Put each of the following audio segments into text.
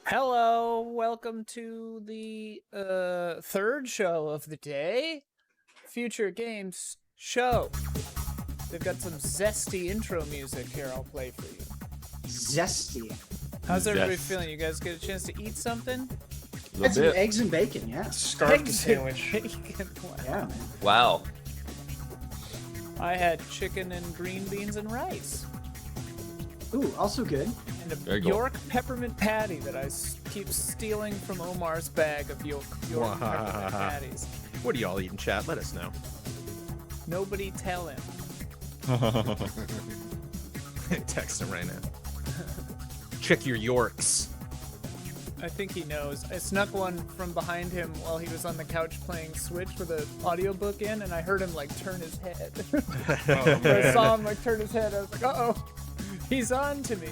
Hello, welcome to the third show of the day, Future Games Show. They've got some zesty intro music here I'll play for you. Zesty. How's everybody feeling? You guys get a chance to eat something? Had some eggs and bacon, yeah. Scarf sandwich. Bacon. Wow. Yeah, man. Wow. I had chicken and green beans and rice. Ooh, also good. And a Very cool. York peppermint patty that I keep stealing from Omar's bag of York peppermint patties. What are y'all eating, chat? Let us know. Nobody tell him. Text him right now. Check your Yorks. I think he knows. I snuck one from behind him while he was on the couch playing Switch with an audiobook in, and I heard him like turn his head. I saw him like turn his head. I was like, uh-oh, he's on to me.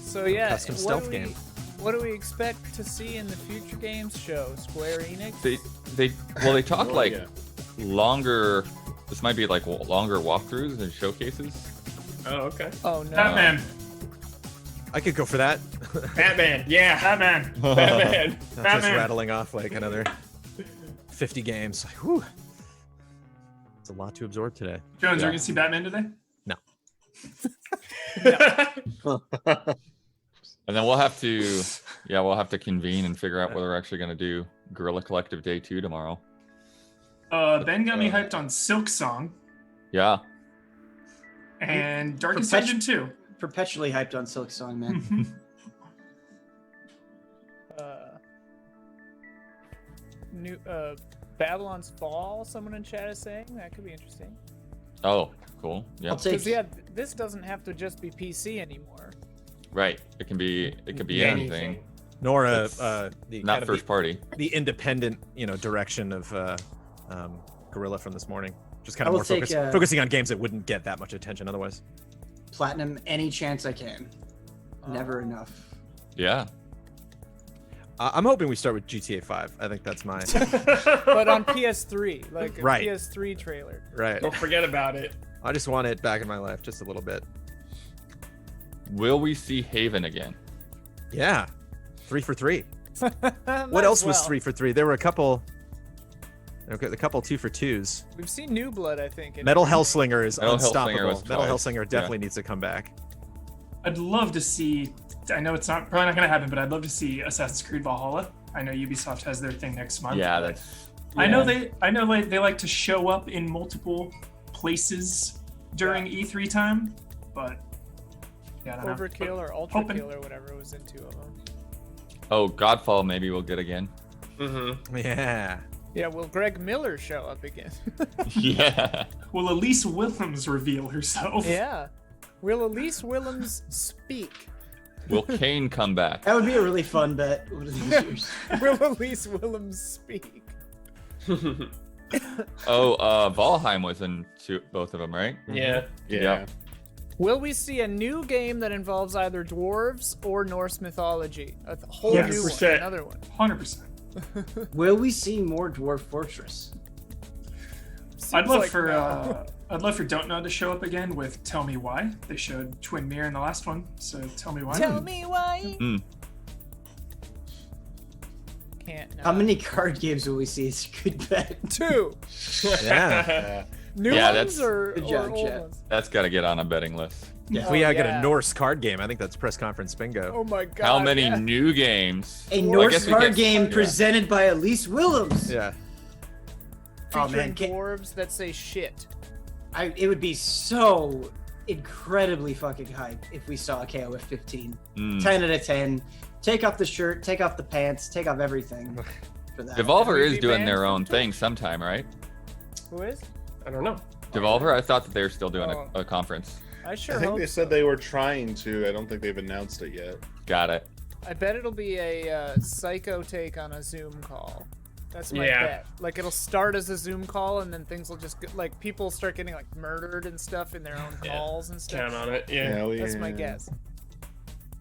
So yeah, Custom stealth game. What do we expect to see in the Future Games show? Square Enix? They talk longer. This might be like longer walkthroughs and showcases. Oh, okay. Oh no. Batman. I could go for that. Batman. Yeah. Batman. Batman. Not just Batman. rattling off like another 50 games. Like, whew. It's a lot to absorb today. Jones, Yeah. are you gonna see Batman today? No. And then we'll have to convene and figure out whether we're actually going to do Guerrilla Collective Day 2 tomorrow. Ben got me hyped on Silk Song Yeah. and Darkest Dungeon 2. Perpetually hyped on Silk Song, man. New Babylon's Fall. Someone in chat is saying that could be interesting. Oh, cool. I'll Yeah. take Because this doesn't have to just be PC anymore. Right. It could be anything. Nor It's the Not kind of first party. the independent, direction of Guerrilla from this morning. Just kind I of will more take, focusing on games that wouldn't get that much attention otherwise. Platinum any chance I can. Never enough. Yeah. I'm hoping we start with GTA 5. I think that's my But on PS3, like a Right. PS3 trailer. right. Don't forget about it. I just want it back in my life just a little bit. Will we see Haven again? Yeah, 3 for 3. Might What as else was well. 3 for 3? There were a couple 2 for 2s. We've seen New Blood, I think. in Metal everything. Hellslinger is Metal Hellslinger unstoppable. was Metal twice. Hellslinger definitely needs to come back. I'd love to see. I know it's probably not gonna happen, but I'd love to see Assassin's Creed Valhalla. I know Ubisoft has their thing next month. Yeah, but that's. I know they like to show up in multiple places during E3 time, but yeah, I don't know. Overkill or Ultra Hoping- Kill or whatever was in 2 of them. Oh, Godfall maybe we'll get again. Yeah. Yeah, will Greg Miller show up again? Yeah. Will Elise Willems reveal herself? Yeah. Will Elise Willems speak? Will Kane come back? That would be a really fun bet one of these years. Will Elise Willems speak? Oh, Valheim was in both of them, right? Yeah. Yeah. Will we see a new game that involves either dwarves or Norse mythology? A whole Yes. new one, 100%. another one. 100%. Will we see more Dwarf Fortress? I'd Seems love like for no. I'd love for Don't Know to show up again with Tell Me Why. They showed Twin Mirror in the last one, so Tell Me Why. Tell me why. Mm. Can't. How many card games will we see? It's a good bet. 2. Yeah. New Yeah, ones that's- or Good job, old Chet. ones? That's got to get on a betting list. If Oh, we get yeah. a Norse card game, I think that's press conference bingo. Oh my god. How many yeah. new games? A Well, I Norse guess we card get- game yeah. presented by Elise Willems. Yeah. Oh, Featuring man, can't- dwarves that say shit. It would be so incredibly fucking hype if we saw a KOF 15. Mm. 10 out of 10. Take off the shirt, take off the pants, take off everything for that. Devolver Have we is doing banned their from own Twitch? thing sometime, right? Who is? I don't know. Devolver, I thought that they were still doing Oh. a conference. I sure I think hope they said they were trying to. I don't think they've announced it yet. Got it. I bet it'll be a psycho take on a Zoom call. That's my Yeah. bet. Like it'll start as a Zoom call, and then things will just get, like people start getting like murdered and stuff in their own calls and stuff. Count on it. Yeah. Hell That's my yeah. guess.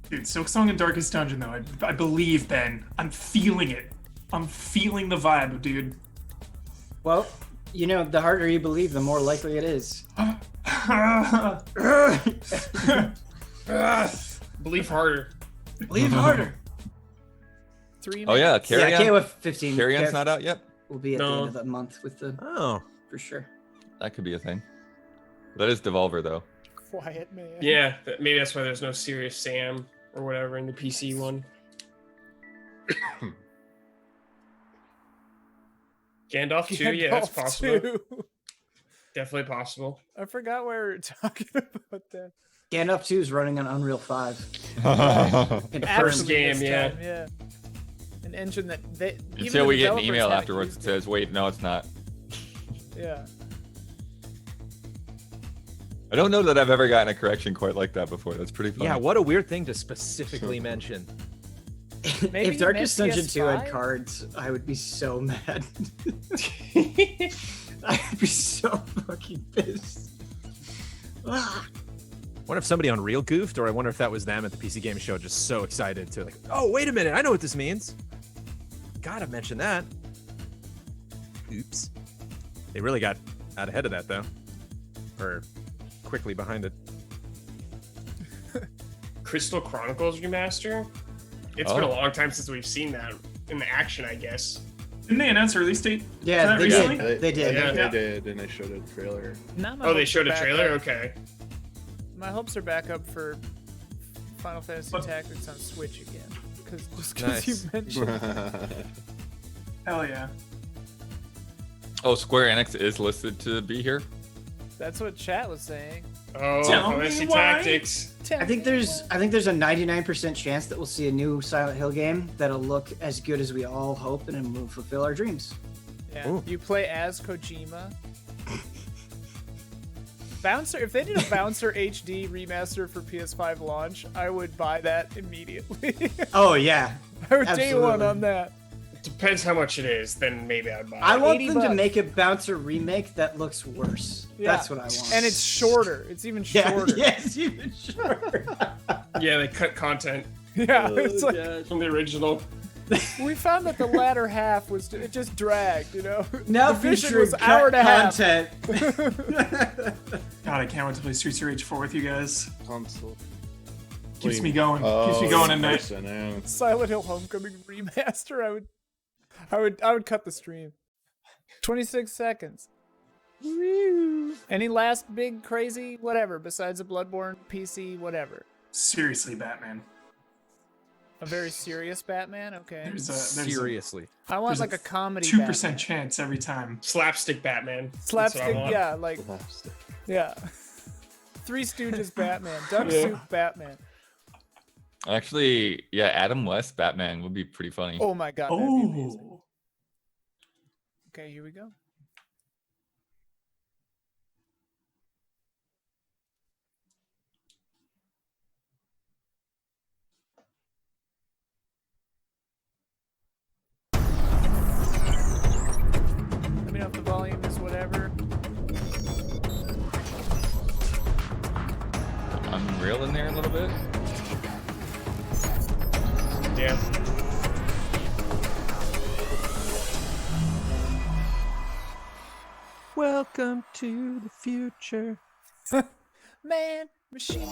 Dude, Silk Song and Darkest Dungeon though. I believe, Ben. I'm feeling it. I'm feeling the vibe, dude. Well, you know, the harder you believe, the more likely it is. Believe harder. Believe harder. 3 Oh yeah, minutes. Carrion. Yeah, KOF 15. Carrion's KOF not out yet. Will be at the No. end of the month with the Oh. for sure. That could be a thing. That is Devolver though. Quiet man. Yeah, maybe that's why there's no Serious Sam or whatever in the PC one. Gandalf too, yeah, it's Gandalf possible. 2. Definitely possible. I forgot why we were talking about that. Gandalf 2 is running on Unreal 5. Actually First game, this yeah. time, yeah. An engine that they. even Until the we get an developers email haven't afterwards used that says, "Wait, no, it's not." Yeah. I don't know that I've ever gotten a correction quite like that before. That's pretty funny. Yeah, what a weird thing to specifically mention. Maybe If Darkest you meant Dungeon 2 had PS5? cards, I would be so mad. I'd be so fucking pissed. Ah. Wonder if somebody on Real goofed, or I wonder if that was them at the PC Game Show, just so excited to like, oh, wait a minute, I know what this means. Gotta mention that. Oops. They really got out ahead of that, though. Or quickly behind it. Crystal Chronicles remaster? It's been a Oh. long time since we've seen that in the action, I guess. Didn't they announce a release date? Yeah, that they recently? did. They did. Yeah. They did, and I showed a trailer. Now my Oh, they hopes showed are a back trailer? up. Okay. My hopes are back up for Final Fantasy But- Tactics on Switch again. Because Nice. you mentioned. Hell yeah. Oh, Square Enix is listed to be here. That's what chat was saying. Oh, Tell me Fantasy why. Tactics. I think there's a 99% chance that we'll see a new Silent Hill game that'll look as good as we all hope, and we'll fulfill our dreams. Yeah. Ooh. You play as Kojima. Bouncer. If they did a Bouncer HD remaster for PS5 launch, I would buy that immediately. Oh yeah, I would day one Absolutely. on that. Depends how much it is, then maybe I'd buy it. I want 80 them to bucks. make a Bouncer remake that looks worse. Yeah. That's what I want. And it's shorter. It's even yeah, shorter. yes, even shorter. Yeah, they cut content Yeah, it's like from the original. we found that the latter half was it just dragged, you know. Now the vision featuring was hour and a half. content. God, I can't wait to play Streets of Rage 4 with you guys. Console. Keeps me going. Keeps me going at night. Silent Hill Homecoming remaster. I would cut the stream. 26 seconds. Woo. Any last big crazy whatever besides a Bloodborne PC whatever? Seriously, Batman. A very serious Batman. Okay. There's Seriously. I want there's like a comedy. 2% Batman. chance every time. Slapstick Batman. That's Slapstick. what I want. Yeah, like yeah. Three Stooges Batman. Duck Soup Batman. Actually, yeah, Adam West Batman would be pretty funny. Oh my god. That'd be amazing. Oh. Okay, here we go. Let me know if the volume is whatever. Unreal in there a little bit. Yeah. Welcome to the future. Man, machine.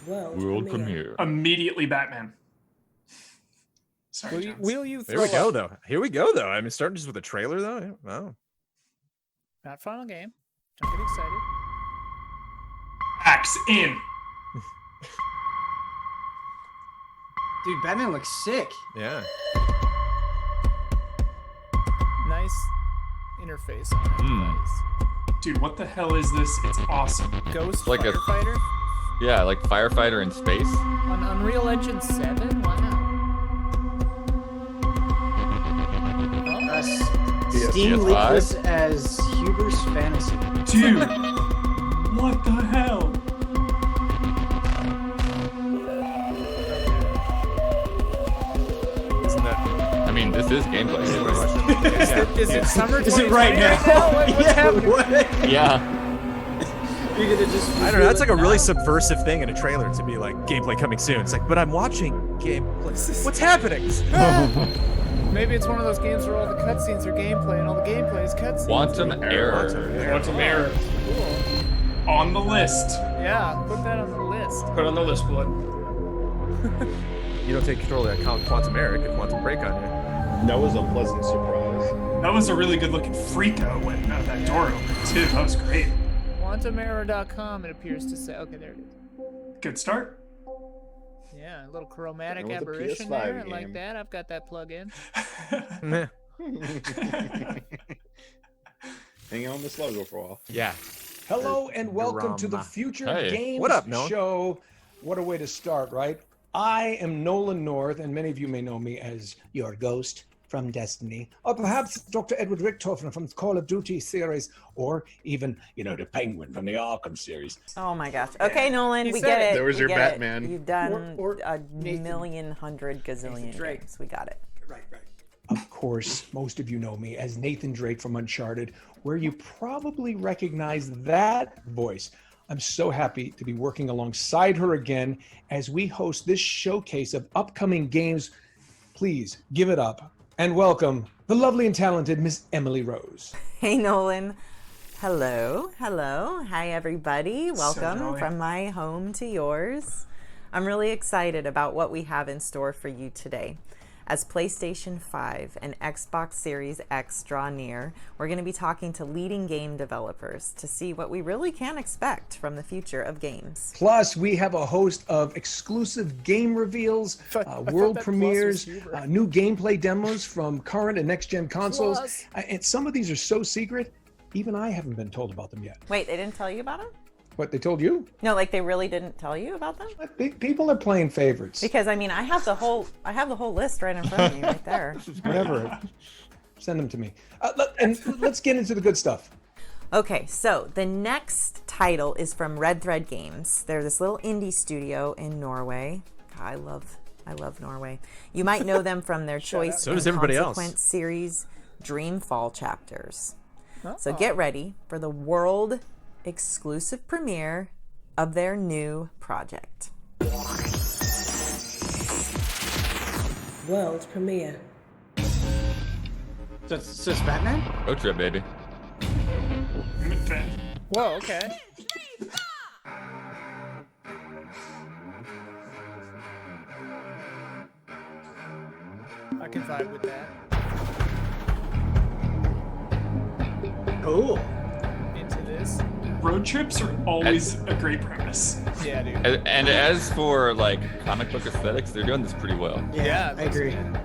World premiere. Immediately Batman. Sorry, Will you, Jones. will you Here throw we go, up? though. Here we go, though. I mean, starting just with a trailer, though. Yeah, wow. Not final game. Don't get excited. Axe in. Dude, Batman looks sick. Yeah. Nice interface on it. Hmm. Dude, what the hell is this? It's awesome. Ghost Like a- Firefighter Yeah, like firefighter in space. on Unreal Engine 7. Wow. Steam PS5? leaked this as Huber's Fantasy. Dude, what the hell? Isn't that? I mean, this is gameplay. Is it summer? Is it right 2020 now? What's Yeah, happening? what? Yeah. You're gonna just. I don't know. That's like a really subversive thing in a trailer to be like gameplay coming soon. It's like, but I'm watching gameplay. What's happening? Maybe it's one of those games where all the cutscenes are gameplay and all the gameplay is cutscenes. Quantum error. Quantum error. Cool. On the list. Yeah, put that on the list. Put on the list, blood. You don't take control of that Quantum Eric if Quantum Break on you. That was a pleasant surprise. That was a really good looking freako when that door opened too. That was great. QuantumError.com, it appears to say. Okay, there it is. Good start. Yeah, a little chromatic Going with the aberration PS5 there. I game. like that. I've got that plug in. Meh. Hang on this logo for a while. Yeah. Hello and welcome to the Drama. Future Hey. Games What up, Nolan? Show. What a way to start, right? I am Nolan North, and many of you may know me as your ghost from Destiny, or perhaps Dr. Edward Richtofen from the Call of Duty series, or even, the Penguin from the Arkham series. Oh my gosh. Okay, Nolan, He we said get it. it. There was we your get Batman. It. You've done Or a Nathan- million, hundred gazillion Drake. games. We got it. Right. Of course, most of you know me as Nathan Drake from Uncharted, where you probably recognize that voice. I'm so happy to be working alongside her again as we host this showcase of upcoming games. Please give it up and welcome the lovely and talented Miss Emily Rose. Hey, Nolan. Hello. Hello. Hi, everybody. Welcome Joey. from my home to yours. I'm really excited about what we have in store for you today. As PlayStation 5 and Xbox Series X draw near, we're going to be talking to leading game developers to see what we really can expect from the future of games. Plus, we have a host of exclusive game reveals, I thought world that plus premieres, was Huber. new gameplay demos from current and next-gen consoles. Plus. And some of these are so secret, even I haven't been told about them yet. Wait, they didn't tell you about them? What, they told you? No, like they really didn't tell you about them? People are playing favorites. Because I mean, I have the whole list right in front of me, right there. Whatever. Send them to me. And let's get into the good stuff. Okay, so the next title is from Red Thread Games. They're this little indie studio in Norway. I love Norway. You might know them from their Choice So does and everybody else. Consequence series Dreamfall chapters. So Oh. get ready for the world exclusive premiere of their new project. World premiere. So it's Batman? Road trip, baby. Whoa, okay. I can vibe with that. Cool. Into this. Road trips are always a great premise. Yeah, dude. And as for like comic book aesthetics, they're doing this pretty well. Yeah, I agree. good.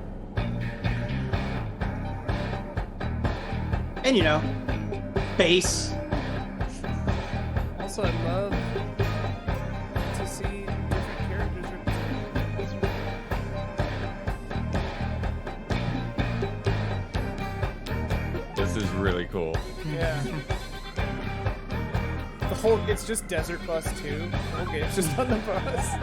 And bass. Also, I love to see different characters represented. This is really cool. Yeah. It's just Desert Bus 2. Okay, it's just on the bus.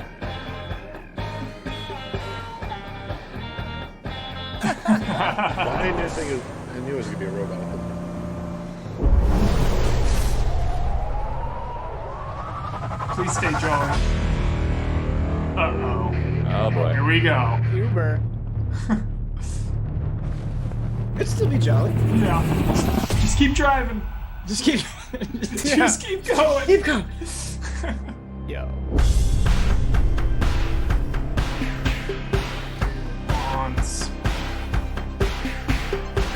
I knew it was gonna be a robot. Please stay jolly. Uh-oh. Oh boy. Here we go. Uber. It'd still be jolly. Yeah. Just keep driving. Just keep. Just keep going. Keep going. Yo. Bonds.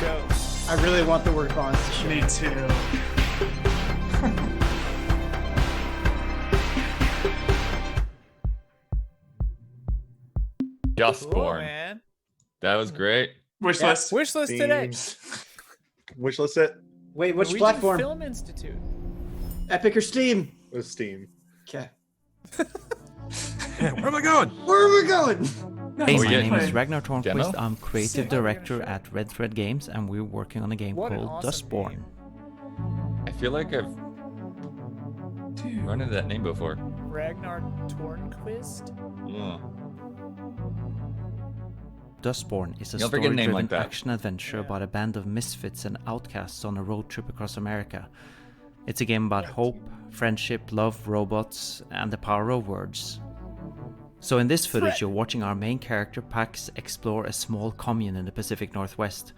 Go. I really want the word bonds to show. Me too. Cool, Dustborn. man. That was great. Wish Yeah. list. Wish list today. Themes. Wishlist it Wait, which Norwegian platform? Film Institute. Epic or Steam? with Steam. Okay. Where am I going? Where are we going? Hey, we my get name is played. Ragnar Tornquist. Demo? I'm creative Sick. director at Red Thread Games, and we're working on a game What an called awesome Dustborn. game. I feel like I've run into that name before. Ragnar Tornquist. Yeah. Dustborn is a You'll forget a name story-driven like that. action-adventure about a band of misfits and outcasts on a road trip across America. It's a game about hope, friendship, love, robots, and the power of words. So in this footage, you're watching our main character, Pax, explore a small commune in the Pacific Northwest.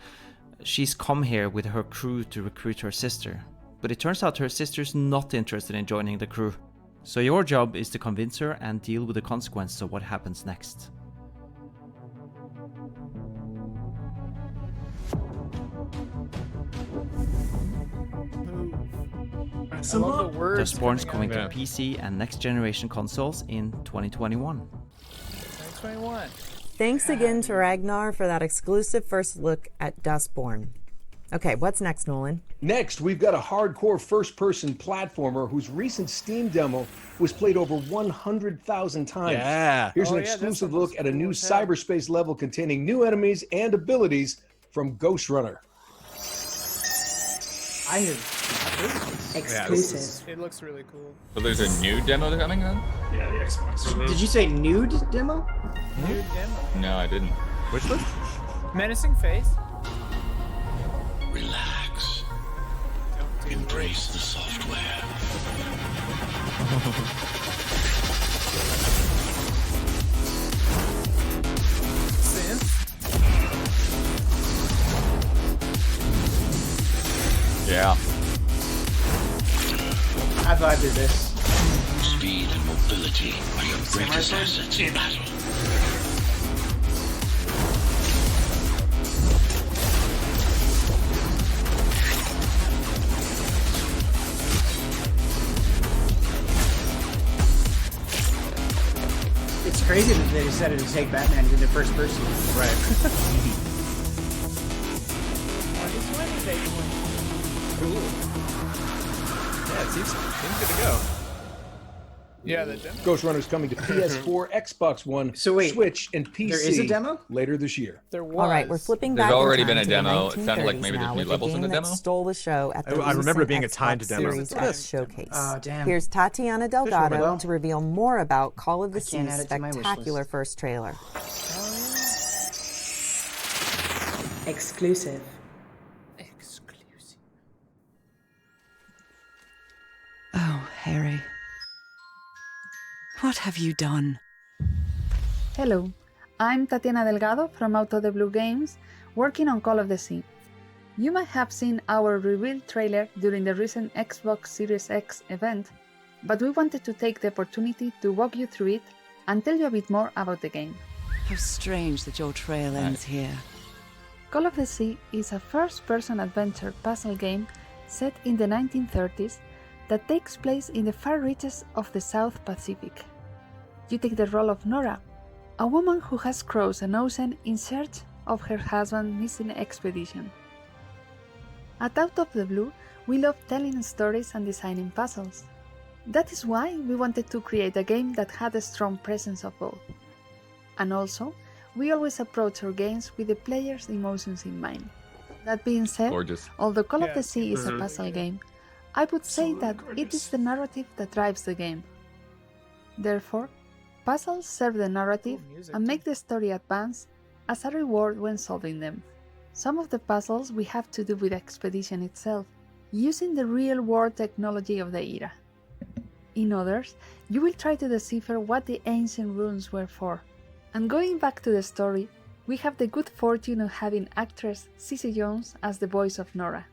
She's come here with her crew to recruit her sister, but it turns out her sister's not interested in joining the crew. So your job is to convince her and deal with the consequences of what happens next. I love the words. Dustborn's coming coming to PC and next generation consoles in 2021. 2021. Thanks again to Ragnar for that exclusive first look at Dustborn. Okay, what's next, Nolan? Next, we've got a hardcore first-person platformer whose recent Steam demo was played over 100,000 times. Yeah. Here's an Oh, yeah, this exclusive one look looks at a cool new as hell. cyberspace level containing new enemies and abilities from Ghostrunner. I have Exclusive. It looks really cool. So there's a new demo coming then? Yeah, the Xbox. Did you say nude demo? New demo. No, I didn't. Which one? Menacing face. Relax. Embrace the software. Synth. Yeah. I vibe to this. Speed and mobility are your greatest assets in battle. It's crazy that they decided to take Batman into first person. Right. Yeah, it seems good to go. Yeah, the demo. Ghostrunner's coming to PS4, Xbox One, So wait, Switch, and PC there is a demo? later this year. There was. All right, we're flipping There's back. already in been time a to the demo. It sounded like 1930s maybe there's now new with levels a in game the that demo. stole the show at the I remember it being a recent timed Xbox demo. Series Yes. X showcase. Oh, damn. Here's Tatiana Delgado well. to reveal more about Call of the I can't Sea's add it to my wish spectacular list. first trailer. Exclusive. Exclusive. Oh, Harry. What have you done? Hello, I'm Tatiana Delgado from Out of the Blue Games, working on Call of the Sea. You might have seen our reveal trailer during the recent Xbox Series X event, but we wanted to take the opportunity to walk you through it and tell you a bit more about the game. How strange that your trail ends here. Call of the Sea is a first-person adventure puzzle game set in the 1930s that takes place in the far reaches of the South Pacific. You take the role of Nora, a woman who has crossed an ocean in search of her husband's missing expedition. At Out of the Blue, we love telling stories and designing puzzles. That is why we wanted to create a game that had a strong presence of both. And also, we always approach our games with the player's emotions in mind. That being said, Gorgeous. although Call of the Sea is a puzzle game, I would say that it is the narrative that drives the game. Therefore, puzzles serve the narrative and make the story advance as a reward when solving them. Some of the puzzles we have to do with the expedition itself, using the real-world technology of the era. In others, you will try to decipher what the ancient runes were for. And going back to the story, we have the good fortune of having actress Cissy Jones as the voice of Nora.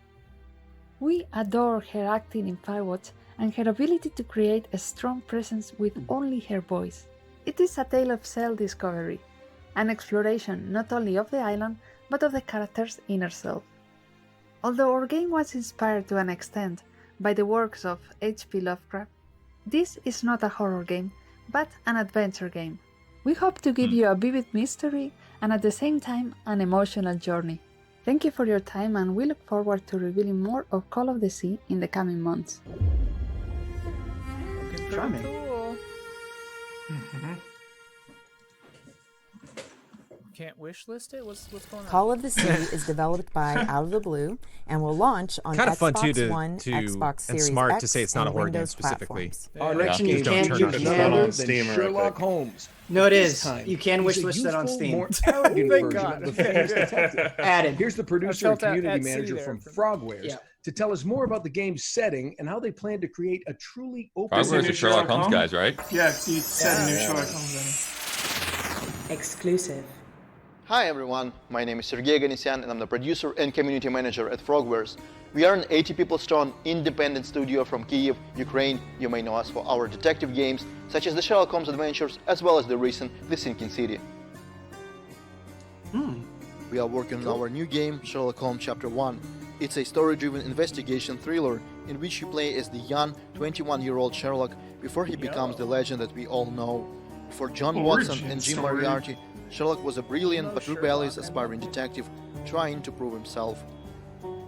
We adore her acting in Firewatch and her ability to create a strong presence with only her voice. It is a tale of self-discovery, an exploration not only of the island, but of the character's inner self. Although our game was inspired to an extent by the works of H.P. Lovecraft, this is not a horror game, but an adventure game. We hope to give you a vivid mystery and at the same time an emotional journey. Thank you for your time, and we look forward to revealing more of Call of the Sea in the coming months. Charming. Cool. Can't wish list it? What's going on? Call of the Sea is developed by Out of the Blue and will launch on Kind of fun Xbox too One, to Xbox and Series smart X, to say it's not a and horror game Windows specifically. platforms. Our direction you can't Don't you turn None it can on other Steam than or Sherlock Epic. Holmes. No, it This is. time, You can he's wish a list that on youthful, Steam. More arrogant Thank version God. of the famous detective. Added. Here's the producer I and felt community at sea manager there from for- Frogwares Yeah. to tell us more about the game's setting and how they plan to create a truly open. Frogwares are new Sherlock Sherlock Holmes guys, right? Yeah, he said new Sherlock Holmes. Exclusive. Hi everyone, my name is Sergey Ganesian and I'm the producer and community manager at Frogwares. We are an 80 people strong independent studio from Kyiv, Ukraine. You may know us for our detective games, such as the Sherlock Holmes adventures, as well as the recent The Sinking City. We are working on our new game, Sherlock Holmes Chapter 1. It's a story-driven investigation thriller in which you play as the young 21-year-old Sherlock before he becomes the legend that we all know. For John Watson and Jim Moriarty, Sherlock was a brilliant but rebellious aspiring detective trying to prove himself.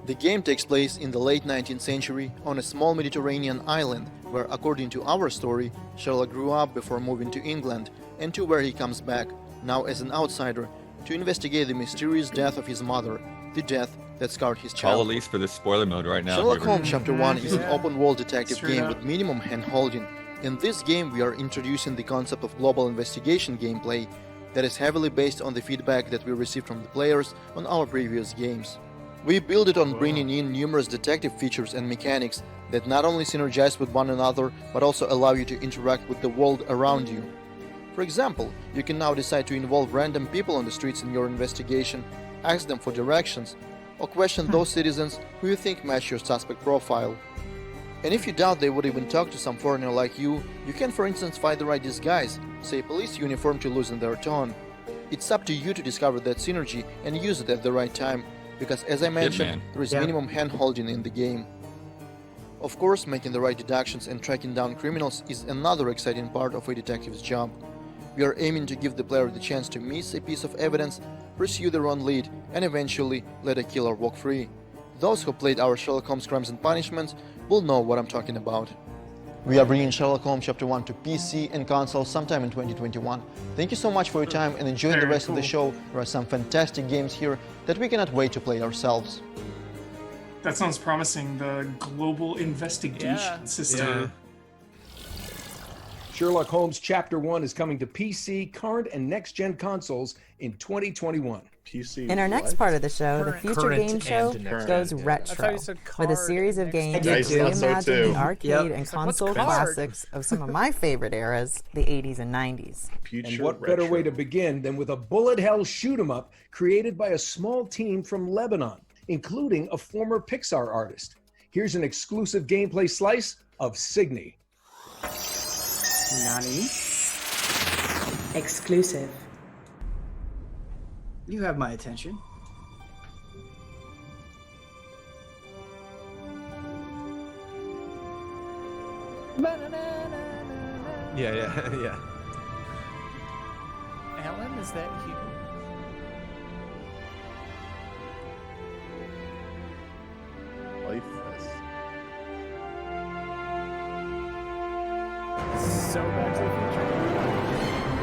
The game takes place in the late 19th century on a small Mediterranean island where, according to our story, Sherlock grew up before moving to England, and to where he comes back, now as an outsider, to investigate the mysterious death of his mother, the death that scarred his Call childhood. Elise for this spoiler mode right now. Sherlock Holmes Chapter 1 is an open-world detective Straight game up. with minimum hand-holding. In this game, we are introducing the concept of global investigation gameplay that is heavily based on the feedback that we received from the players on our previous games. We build it on bringing in numerous detective features and mechanics that not only synergize with one another, but also allow you to interact with the world around you. For example, you can now decide to involve random people on the streets in your investigation, ask them for directions, or question those citizens who you think match your suspect profile. And if you doubt they would even talk to some foreigner like you can for instance find the right disguise, say a police uniform, to loosen their tone. It's up to you to discover that synergy and use it at the right time, because as I mentioned, there is minimum hand-holding in the game. Of course, making the right deductions and tracking down criminals is another exciting part of a detective's job. We are aiming to give the player the chance to miss a piece of evidence, pursue their own lead, and eventually let a killer walk free. Those who played our Sherlock Holmes Crimes and Punishments will know what I'm talking about. We are bringing Sherlock Holmes Chapter 1 to PC and console sometime in 2021. Thank you so much for your time and enjoy the rest of the show. There are some fantastic games here that we cannot wait to play ourselves. That sounds promising. The global investigation system. Sherlock Holmes Chapter 1 is coming to PC, current, and next-gen consoles in 2021. PC. In our next part of the show, the future Current game and show next-gen. goes I thought retro you said with a card series of and games next-gen. that I thought so reimagine too. the arcade and It's like, what's console card? classics of some of my favorite eras, the 80s and 90s. And what better way to begin than with a bullet hell shoot 'em up created by a small team from Lebanon, including a former Pixar artist. Here's an exclusive gameplay slice of Cygni. Nani? Exclusive. You have my attention. Yeah. Alan, is that you? Life So Back to the Future.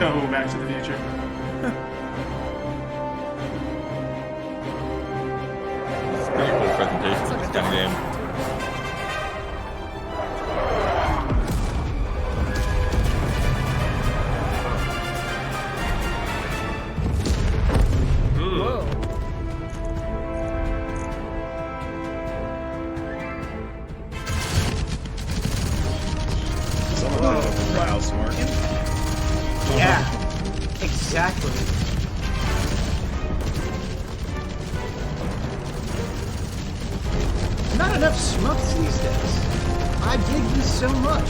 No, Back to the Future. Pretty cool presentation for this kind of game. Whoa. Wow, smart. Yeah, exactly. Not enough schmucks these days. I dig this so much.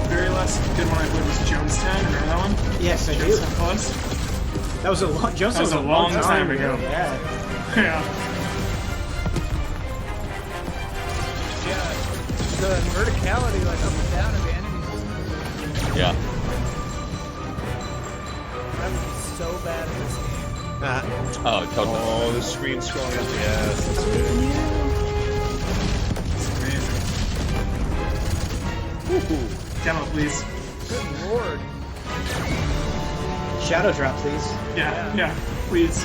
Very last good one I played was Jonestown. Remember that one? Yes, I do. Jonestown Plus. That was a long. That was a long time ago. Yeah. Yeah. The verticality, like up and down of the enemies. Yeah. That was so bad in this game. Oh, totally. Oh, the screen scrolling up. Yes, that's good. Demo, please. Good lord. Shadow drop, please. Yeah, please.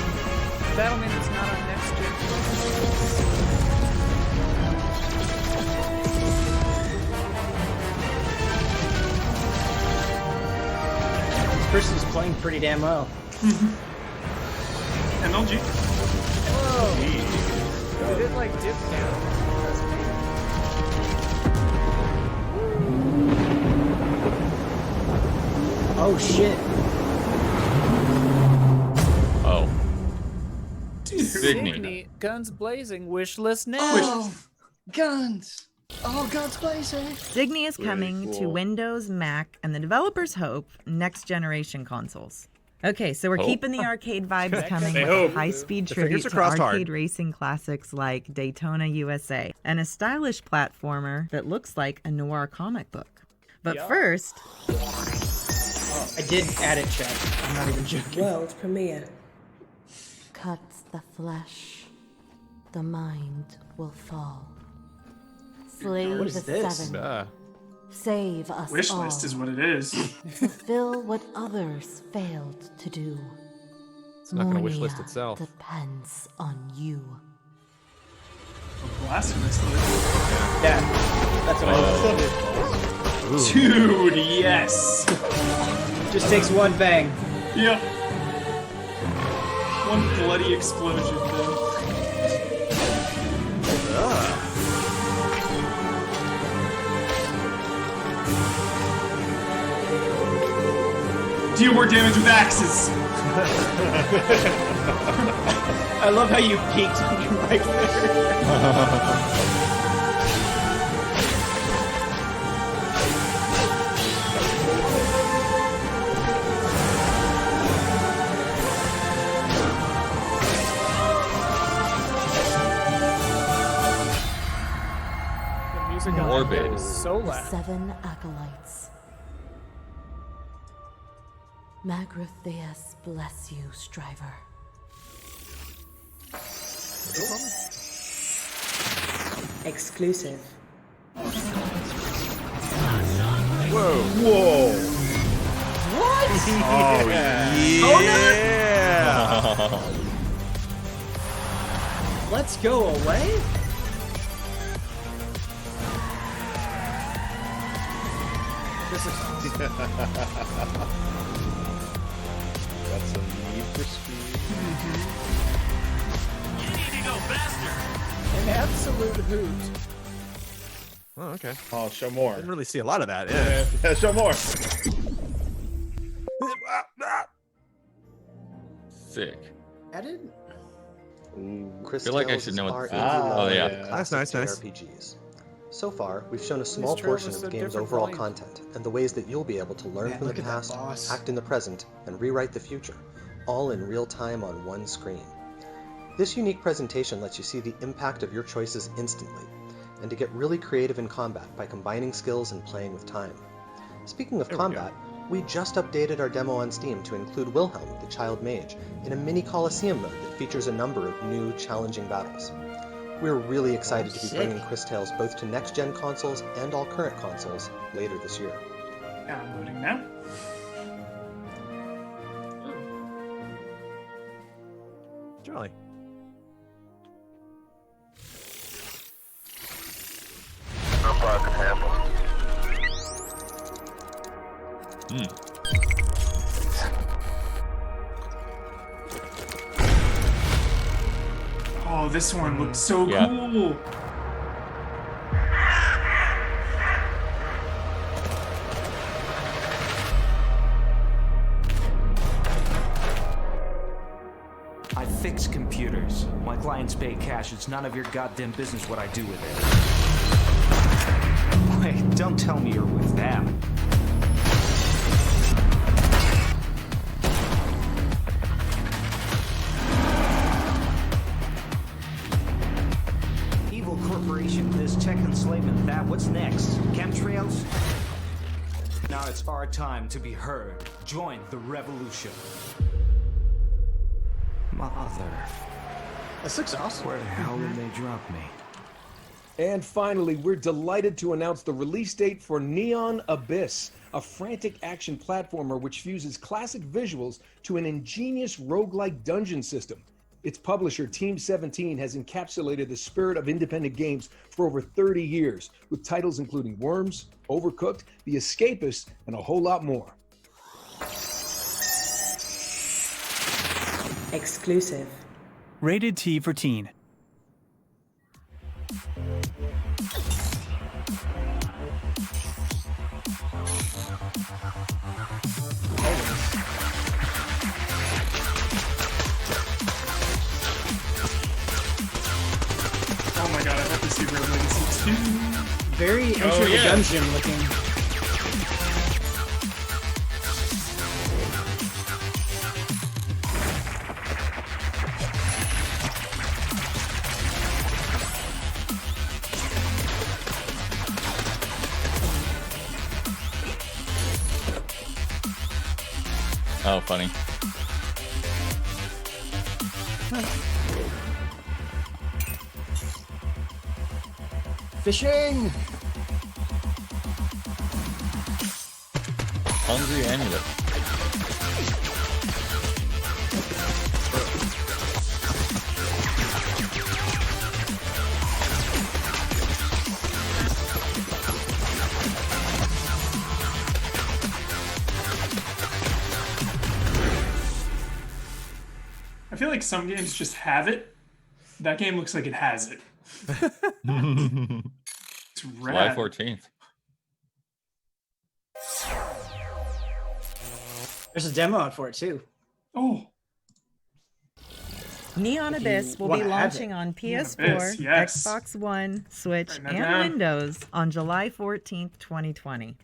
That'll mean it's not on next gen. This person's playing pretty damn well. MLG. Whoa. Did it like dip down? Oh shit. Oh. Dude. Cygni. Cygni, guns blazing, wishless now. Oh. Guns! All guns blazing! Cygni is coming to Windows, Mac, and the developers hope next generation consoles. Okay, so we're keeping the arcade vibes coming with a high-speed tribute to arcade racing classics like Daytona USA, and a stylish platformer that looks like a noir comic book. But first... I did add it, chat. I'm not even joking. World premiere. Cuts the flesh, the mind will fall. Slay What is the this? seven. Save us Wish all. list is what it is. Fulfill what others failed to do. It's not going to wish list Mornia itself. depends on you. Blasphemous. Yeah, that's what I said. Dude, yes. Just takes one bang. Yep. One bloody explosion, then. Deal more damage with axes. I love how you peeked on your mic there. Morbid. So loud. 7 acolytes. Magratheus bless you, striver. Exclusive. Whoa. Whoa. What? Oh, yeah. Let's go away? This is Got some Need for Speed. You need to go faster. An absolute hoot. Oh, okay. Oh, show more. Didn't really see a lot of that. Yeah. Yeah, show more. Sick. added? Cris I feel like I Tales should know what are this is. indie Oh, yeah. That's nice, nice. RPGs. So far, we've shown a small Please, portion Travis, of the a game's different overall volume. content and the ways that you'll be able to learn Man, from the look at that past, boss. act in the present, and rewrite the future, all in real time on one screen. This unique presentation lets you see the impact of your choices instantly, and to get really creative in combat by combining skills and playing with time. Speaking of combat, we just updated our demo on Steam to include Wilhelm, the Child Mage, in a mini Coliseum mode that features a number of new, challenging battles. We're really excited to be bringing Cris Tales both to next-gen consoles and all current consoles later this year. Downloading now. Jolly. Oh, this one looks so Yeah. cool. I fix computers. My clients pay cash. It's none of your goddamn business what I do with it. Wait, don't tell me you're with them. Evil corporation, this tech enslavement, that. What's next? Chemtrails? Now it's our time to be heard. Join the revolution. Mother. This looks awesome. Where the hell did they drop me? And finally, we're delighted to announce the release date for Neon Abyss, a frantic action platformer which fuses classic visuals to an ingenious roguelike dungeon system. Its publisher, Team 17, has encapsulated the spirit of independent games for over 30 years, with titles including Worms, Overcooked, The Escapist, and a whole lot more. Exclusive. Rated T for teen. Oh my god, I hope to see Real Legacy. Very Enter the Gungeon looking. Oh, funny. Fishing! Hungry amulet. I feel like some games just have it. That game looks like it has it. It's July rad. 14th. There's a demo out for it too. Oh. Neon Abyss will be wanna have launching it. on PS4, Abyss, yes. Xbox One, Switch, Write that and down. Windows on July 14th, 2020.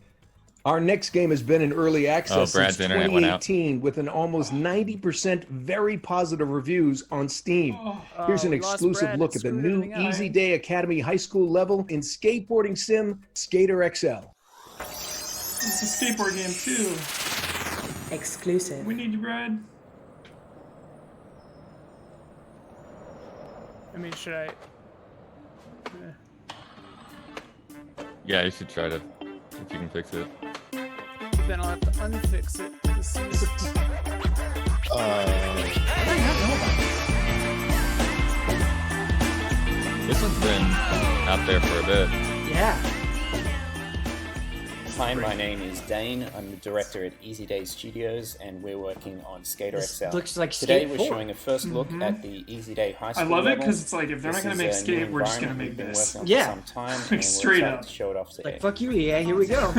Our next game has been in early access since Brad's internet went out. 2018 with an almost 90% very positive reviews on Steam. Here's an we lost exclusive Brad. look at the Screwed new everything up. Easy Day Academy High School level in skateboarding sim Skater XL. It's a skateboard game too. Exclusive. We need you, Brad. I mean, should I? Yeah, you should try to, if you can fix it. Then I'll have to unfix it to see it. This one's been out there for a bit. Yeah. Hi, my name is Dane. I'm the director at Easy Day Studios, and we're working on Skater This XL. looks like Today, Skate we're 4. showing a first look at the Easy Day High School I love it level. because it's like if they're not This gonna is make a new skate, we're just gonna environment make we've been this. working on Yeah. for some time, Like, and we're straight excited up. to show it off today. Like, fuck you, EA, here we go.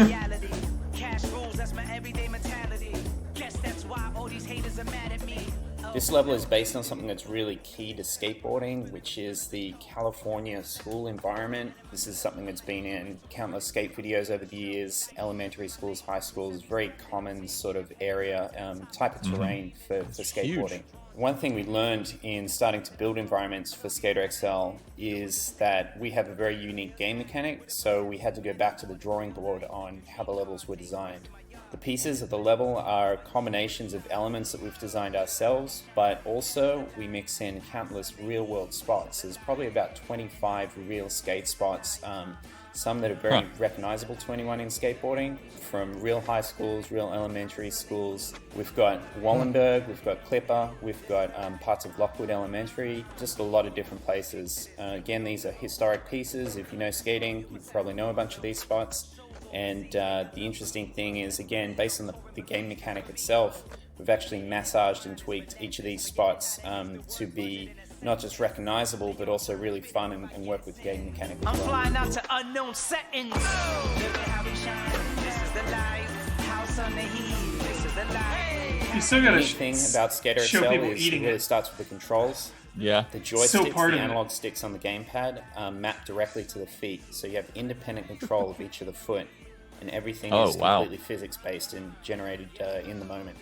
Cash rules, that's my everyday mentality. Guess that's why all these haters are mad at me. This level is based on something that's really key to skateboarding, which is the California school environment. This is something that's been in countless skate videos over the years. Elementary schools, high schools, very common sort of area, type of terrain for skateboarding. One thing we learned in starting to build environments for Skater XL is that we have a very unique game mechanic, so we had to go back to the drawing board on how the levels were designed. The pieces of the level are combinations of elements that we've designed ourselves, but also we mix in countless real-world spots. There's probably about 25 real skate spots, some that are very recognizable to anyone in skateboarding, from real high schools, real elementary schools. We've got Wallenberg, we've got Clipper, we've got parts of Lockwood Elementary, just a lot of different places. Again, these are historic pieces. If you know skating, you probably know a bunch of these spots. And the interesting thing is, again, based on the game mechanic itself, we've actually massaged and tweaked each of these spots to be not just recognizable, but also really fun and work with the game mechanic as I'm well. flying out to unknown settings. Look at how we shine. This is the life. House on the heat. This is the life. You still The gotta neat thing about Skater show XL people is eating it really it. starts with the controls. Yeah. The joysticks, part the of it. analog sticks on the gamepad map directly to the feet, so you have independent control of each of the foot, and everything Oh, is wow. completely physics-based and generated in the moment.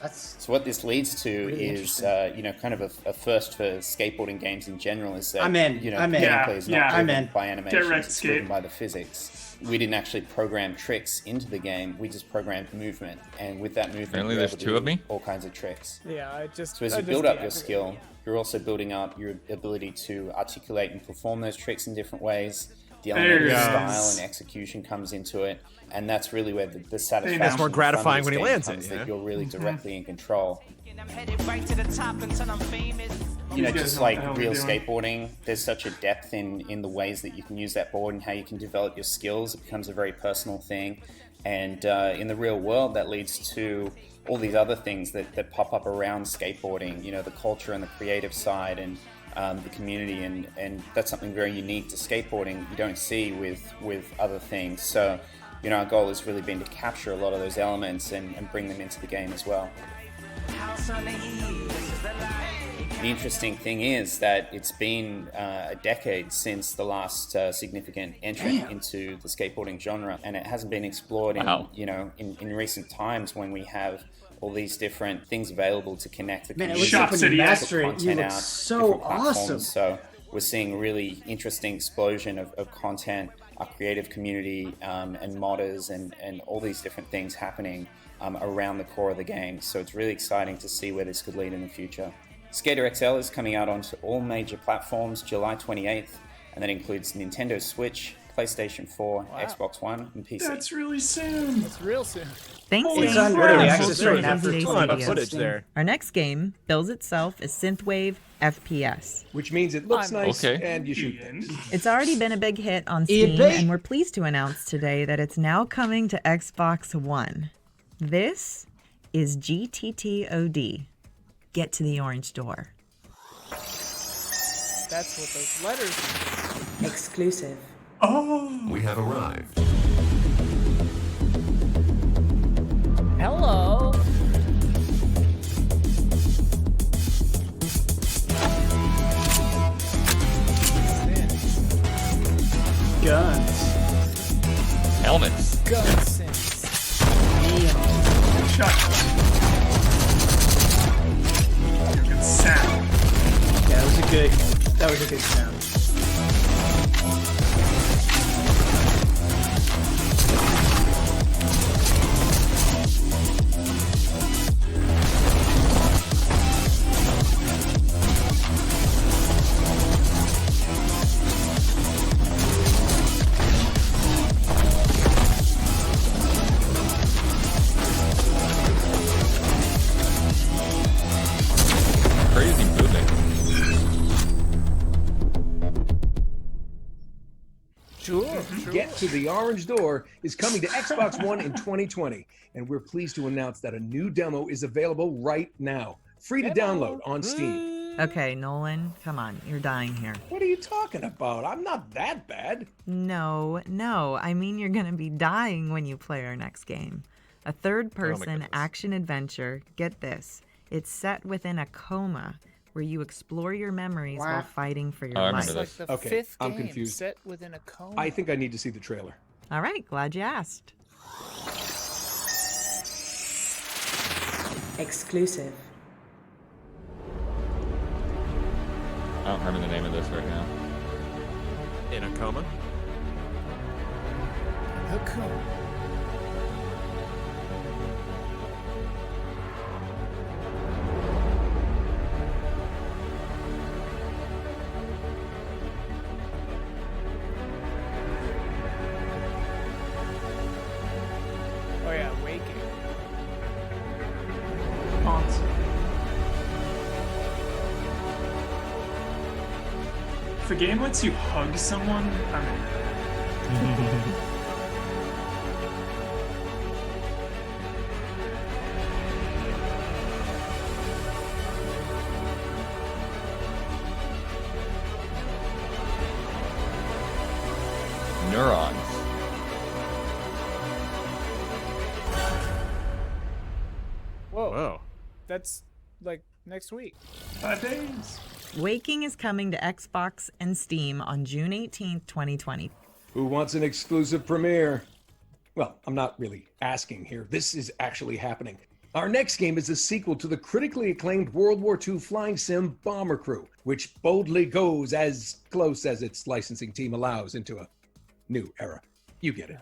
That's So what this leads to really is, kind of a first for skateboarding games in general is that, I'm in. I'm in. gameplay is not Yeah, driven I'm in. by Get animations, wrecked, it's driven skate. by the physics. We didn't actually program tricks into the game, we just programmed movement, and with that movement, Apparently you're there's able to two do of me. all kinds of tricks. Yeah, I just. So as I you just build up your deactivated skill, it. you're also building up your ability to articulate and perform those tricks in different ways. The There element of it is. style and execution comes into it, and that's really where the satisfaction. That's more and fun of gratifying this when he game lands it, comes, you know? that you're really directly in control. I'm headed right to the top until I'm famous. You know, These guys just know like what the hell real they're doing. skateboarding, there's such a depth in the ways that you can use that board and how you can develop your skills. It becomes a very personal thing. And in the real world, that leads to all these other things that pop up around skateboarding, you know, the culture and the creative side and the community. And that's something very unique to skateboarding you don't see with other things. So, you know, our goal has really been to capture a lot of those elements and bring them into the game as well. House on the heat. This is the life. The interesting thing is that it's been a decade since the last significant entrant into the skateboarding genre, and it hasn't been explored in recent times when we have all these different things available to connect the community. You look so awesome. So we're seeing a really interesting explosion of content, our creative community, and modders, and all these different things happening around the core of the game. So it's really exciting to see where this could lead in the future. Skater XL is coming out onto all major platforms July 28th, and that includes Nintendo Switch, PlayStation 4, Xbox One, and PC. That's really soon. That's real soon. Thanks, Holy Dave. crap. Early access right now Today's for ton of videos. footage there. Our next game bills itself as Synthwave FPS. Which means it looks nice and you shoot things. It's already been a big hit on Steam, and we're pleased to announce today that it's now coming to Xbox One. This is GTTOD. Get to the orange door. That's what those letters mean. Exclusive. Oh! We have arrived. Hello. Guns. Helmets. Gun sense. Shotgun. Good sound. Yeah, that was a good sound. Crazy moving. Sure. Get to the Orange Door is coming to Xbox One in 2020, and we're pleased to announce that a new demo is available right now, free to download on Steam. Okay, Nolan, come on, you're dying here. What are you talking about? I'm not that bad. No, I mean you're gonna be dying when you play our next game. A third-person action-adventure, get this, it's set within a coma, where you explore your memories while fighting for your life. Like the Okay, fifth I'm game confused. set within a coma. I think I need to see the trailer. All right, glad you asked. Exclusive. I don't remember the name of this right now. In a coma? A coma. Oh yeah, waking. Awesome. If a game lets you hug someone, I'm in. Neurons. Whoa. That's like next week. 5 days. Waking is coming to Xbox and Steam on June 18th, 2020. Who wants an exclusive premiere? Well, I'm not really asking here. This is actually happening. Our next game is a sequel to the critically acclaimed World War II flying sim Bomber Crew, which boldly goes as close as its licensing team allows into a new era. You get it.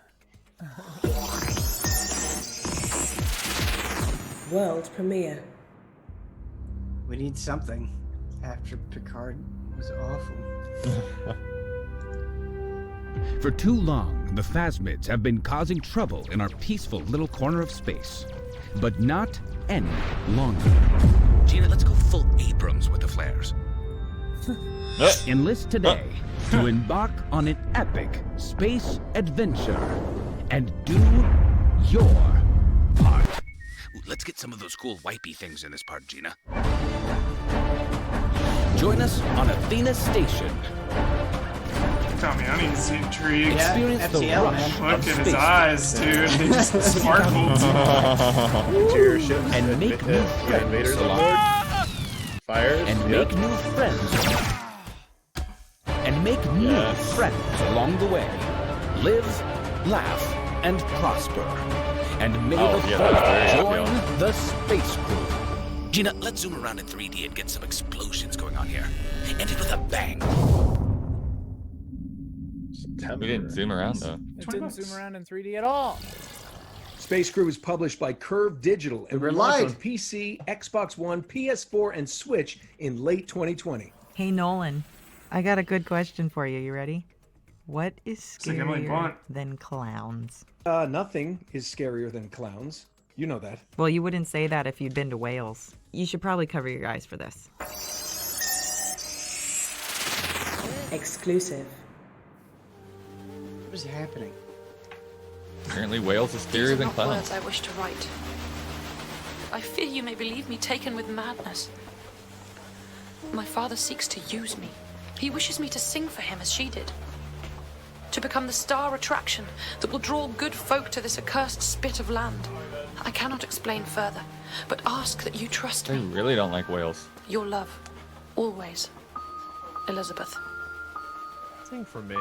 World premiere. We need something after Picard was awful. For too long, the Phasmids have been causing trouble in our peaceful little corner of space. But not any longer. Gina, let's go full Abrams with the flares. Enlist today to embark on an epic space adventure and do your part. Let's get some of those cool wipey things in this part, Gina. Join us on Athena Station. Damiani's intrigued. Yeah, Experience the FTL, rush man. Look of at his space eyes, dude. They just sparkled. Interior ships and make new invaders on board. Fires. And make new friends. And make new friends along the way. Live, laugh, and prosper. And may the force join the space crew. Gina, let's zoom around in 3D and get some explosions going on here. End it with a bang. We didn't zoom around though. It didn't zoom around in 3D at all. Space Crew is published by Curve Digital and We're will launch live. on PC, Xbox One, PS4, and Switch in late 2020. Hey, Nolan, I got a good question for you. You ready? What is like Emily scarier Blunt. than clowns? Nothing is scarier than clowns. You know that. Well, you wouldn't say that if you'd been to Wales. You should probably cover your eyes for this. Exclusive. What is happening? Apparently Wales is scarier These are than not clowns. words I wish to write. I fear you may believe me taken with madness. My father seeks to use me. He wishes me to sing for him as she did. To become the star attraction that will draw good folk to this accursed spit of land. I cannot explain further, but ask that you trust I me. really don't like Wales. Your love. Always. Elizabeth. Sing for me.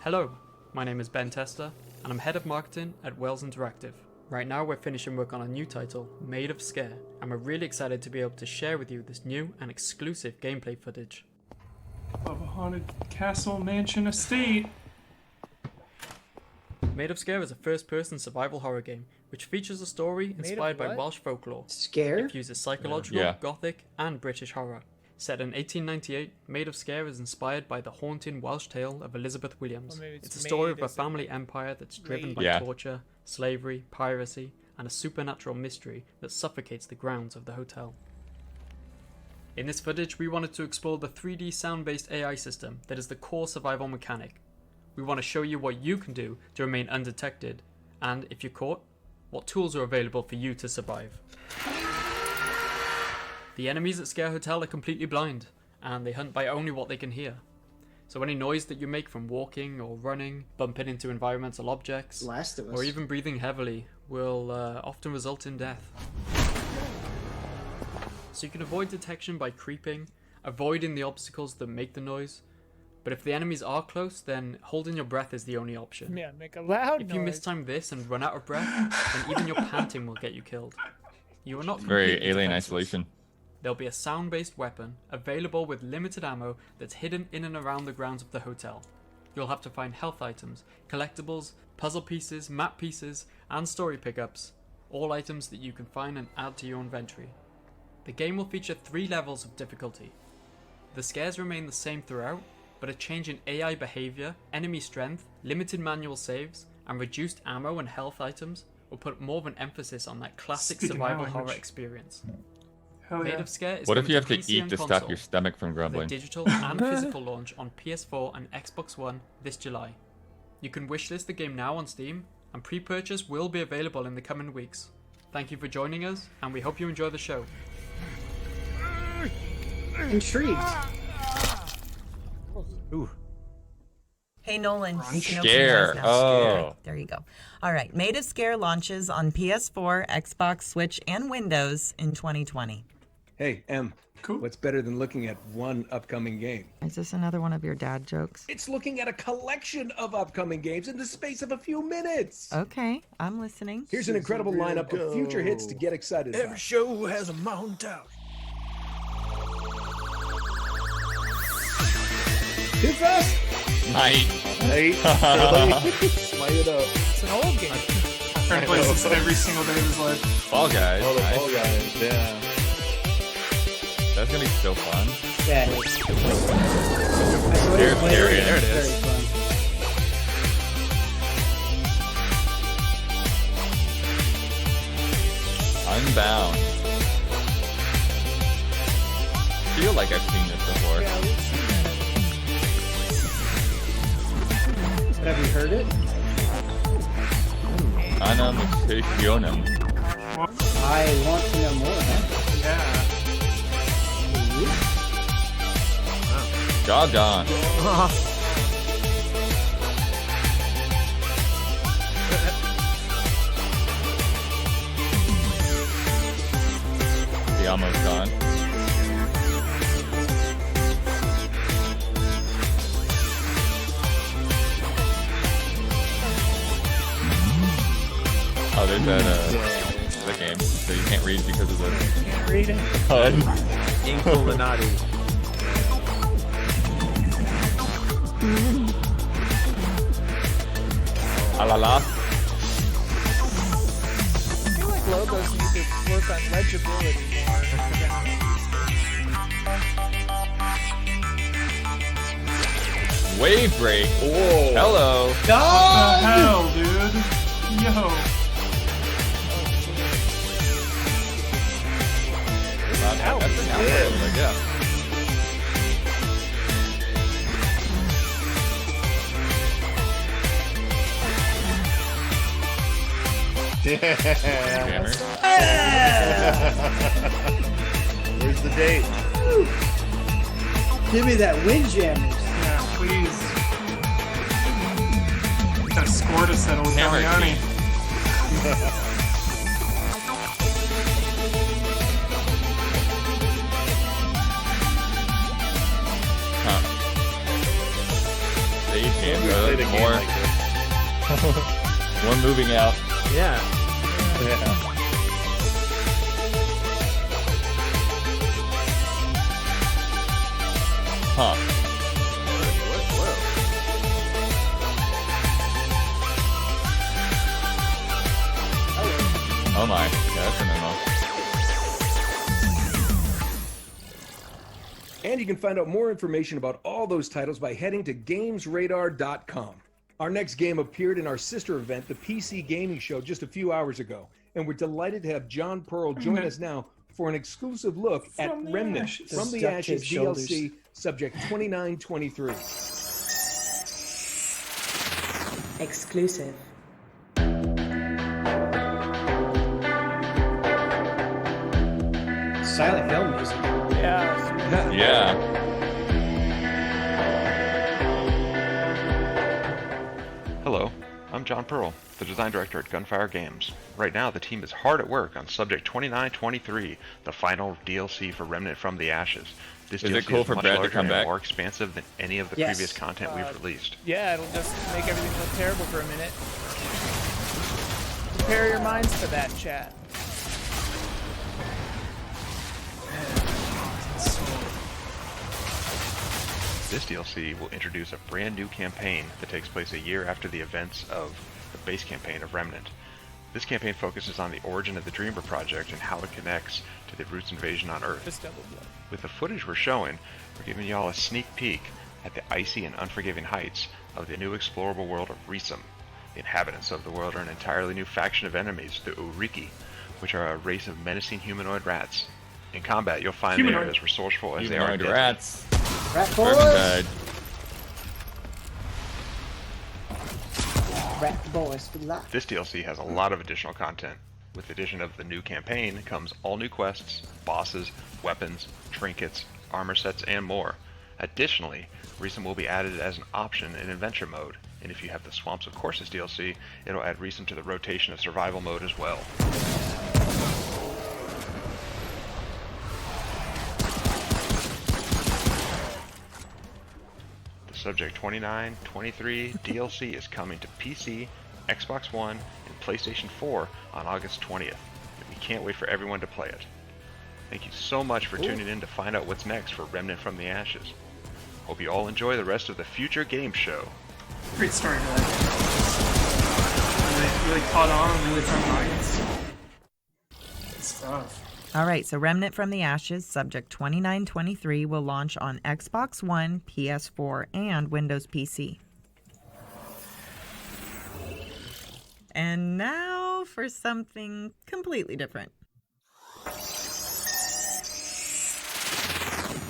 Hello, my name is Ben Tester, and I'm head of marketing at Wales Interactive. Right now we're finishing work on a new title, Maid of Sker, and we're really excited to be able to share with you this new and exclusive gameplay footage. Of a haunted castle, mansion, estate. Maid of Sker is a first-person survival horror game, which features a story inspired by what? Welsh folklore. Scare? It fuses psychological, Yeah. gothic, and British horror. Set in 1898, Maid of Sker is inspired by the haunting Welsh tale of Elizabeth Williams. Well, maybe It's it's a story Maid of a as in, family like, empire that's driven Maid. by Yeah. torture, slavery, piracy, and a supernatural mystery that suffocates the grounds of the hotel. In this footage, we wanted to explore the 3D sound-based AI system that is the core survival mechanic. We want to show you what you can do to remain undetected, and if you're caught, what tools are available for you to survive. The enemies at Scare Hotel are completely blind, and they hunt by only what they can hear. So any noise that you make from walking or running, bumping into environmental objects, Last of Us. or even breathing heavily will often result in death. So you can avoid detection by creeping, avoiding the obstacles that make the noise, but if the enemies are close, then holding your breath is the only option. Yeah, make a loud If you noise. mistime this and run out of breath, then even your panting will get you killed. You are not Very completely Alien defenseless. Isolation. There'll be a sound-based weapon available with limited ammo that's hidden in and around the grounds of the hotel. You'll have to find health items, collectibles, puzzle pieces, map pieces, and story pickups, all items that you can find and add to your inventory. The game will feature 3 levels of difficulty. The scares remain the same throughout, but a change in AI behavior, enemy strength, limited manual saves, and reduced ammo and health items will put more of an emphasis on that classic Speaking my survival horror language. experience. Hell Maid yeah. of Sker is What if coming you have to PC eat and to stop console, your stomach from with a grumbling? digital and physical launch on PS4 and Xbox One this July. You can wishlist the game now on Steam, and pre-purchase will be available in the coming weeks. Thank you for joining us, and we hope you enjoy the show. Intrigued. Ooh. Hey Nolan, you know Scare. Pina's now. Oh. There you go. All right, Maid of Sker launches on PS4, Xbox, Switch, and Windows in 2020. Hey, Em. Cool. What's better than looking at one upcoming game? Is this another one of your dad jokes? It's looking at a collection of upcoming games in the space of a few minutes. Okay, I'm listening. Here's an incredible lineup of future hits to get excited about. show has a montage. Too fast. Night. Hey, smite it up. It's an old game. Trying to play this every single day of his life. Fall Guys. Oh, the nice. Fall Guys, yeah. That's gonna be so fun. Yeah. There it is. Very fun. Unbound. I feel like I've seen this before. Have you heard it? Ana Mustationem. I want to know more. Yeah. Doggone. He almost gone. there's that game. So you can't read because of the. Can't read it. Illuminati. Ah la la. I feel like logos need to work on legibility more. Wave break. Whoa. Hello. What the hell, dude? Yo. Yeah. Where's the date? Give me that windjammers. Yeah, please. Got a score to settle with Damiani. Save game, more. One moving out. Yeah. Huh. Oh my. Yeah, that's an MMO. And you can find out more information about all those titles by heading to gamesradar.com. Our next game appeared in our sister event, the PC Gaming Show, just a few hours ago. And we're delighted to have John Pearl join us now for an exclusive look at Remnant from the Ashes DLC, subject 2923. Exclusive. Silent Hill music. Yeah. Yeah. Hello, I'm John Pearl, the design director at Gunfire Games. Right now, the team is hard at work on Subject 2923, the final DLC for Remnant from the Ashes. This Is DLC it cool is for much Brad to larger come and back? more expansive than any of the Yes. previous content we've released. Yeah, it'll just make everything look terrible for a minute. Prepare your minds for that, chat. This DLC will introduce a brand new campaign that takes place a year after the events of the base campaign of Remnant. This campaign focuses on the origin of the Dreamer Project and how it connects to the Roots invasion on Earth. Just double blood. With the footage we're showing, we're giving y'all a sneak peek at the icy and unforgiving heights of the new explorable world of Risum. The inhabitants of the world are an entirely new faction of enemies, the Uriki, which are a race of menacing humanoid rats. In combat, you'll find they are as resourceful as they are Humanoid deadly. rats. Rat boys. Perfect. Rat boys for life. This DLC has a lot of additional content. With the addition of the new campaign comes all new quests, bosses, weapons, trinkets, armor sets, and more. Additionally, Risum will be added as an option in adventure mode, and if you have the Swamps of Courses DLC, it'll add Risum to the rotation of survival mode as well. The Subject 2923 DLC is coming to PC, Xbox One, and PlayStation 4 on August 20th, and we can't wait for everyone to play it. Thank you so much for tuning in to find out what's next for Remnant from the Ashes. Hope you all enjoy the rest of the future game show. Great story, really. Really caught on, really found an audience. Good stuff. All right, so Remnant from the Ashes, Subject 2923, will launch on Xbox One, PS4, and Windows PC. And now for something completely different.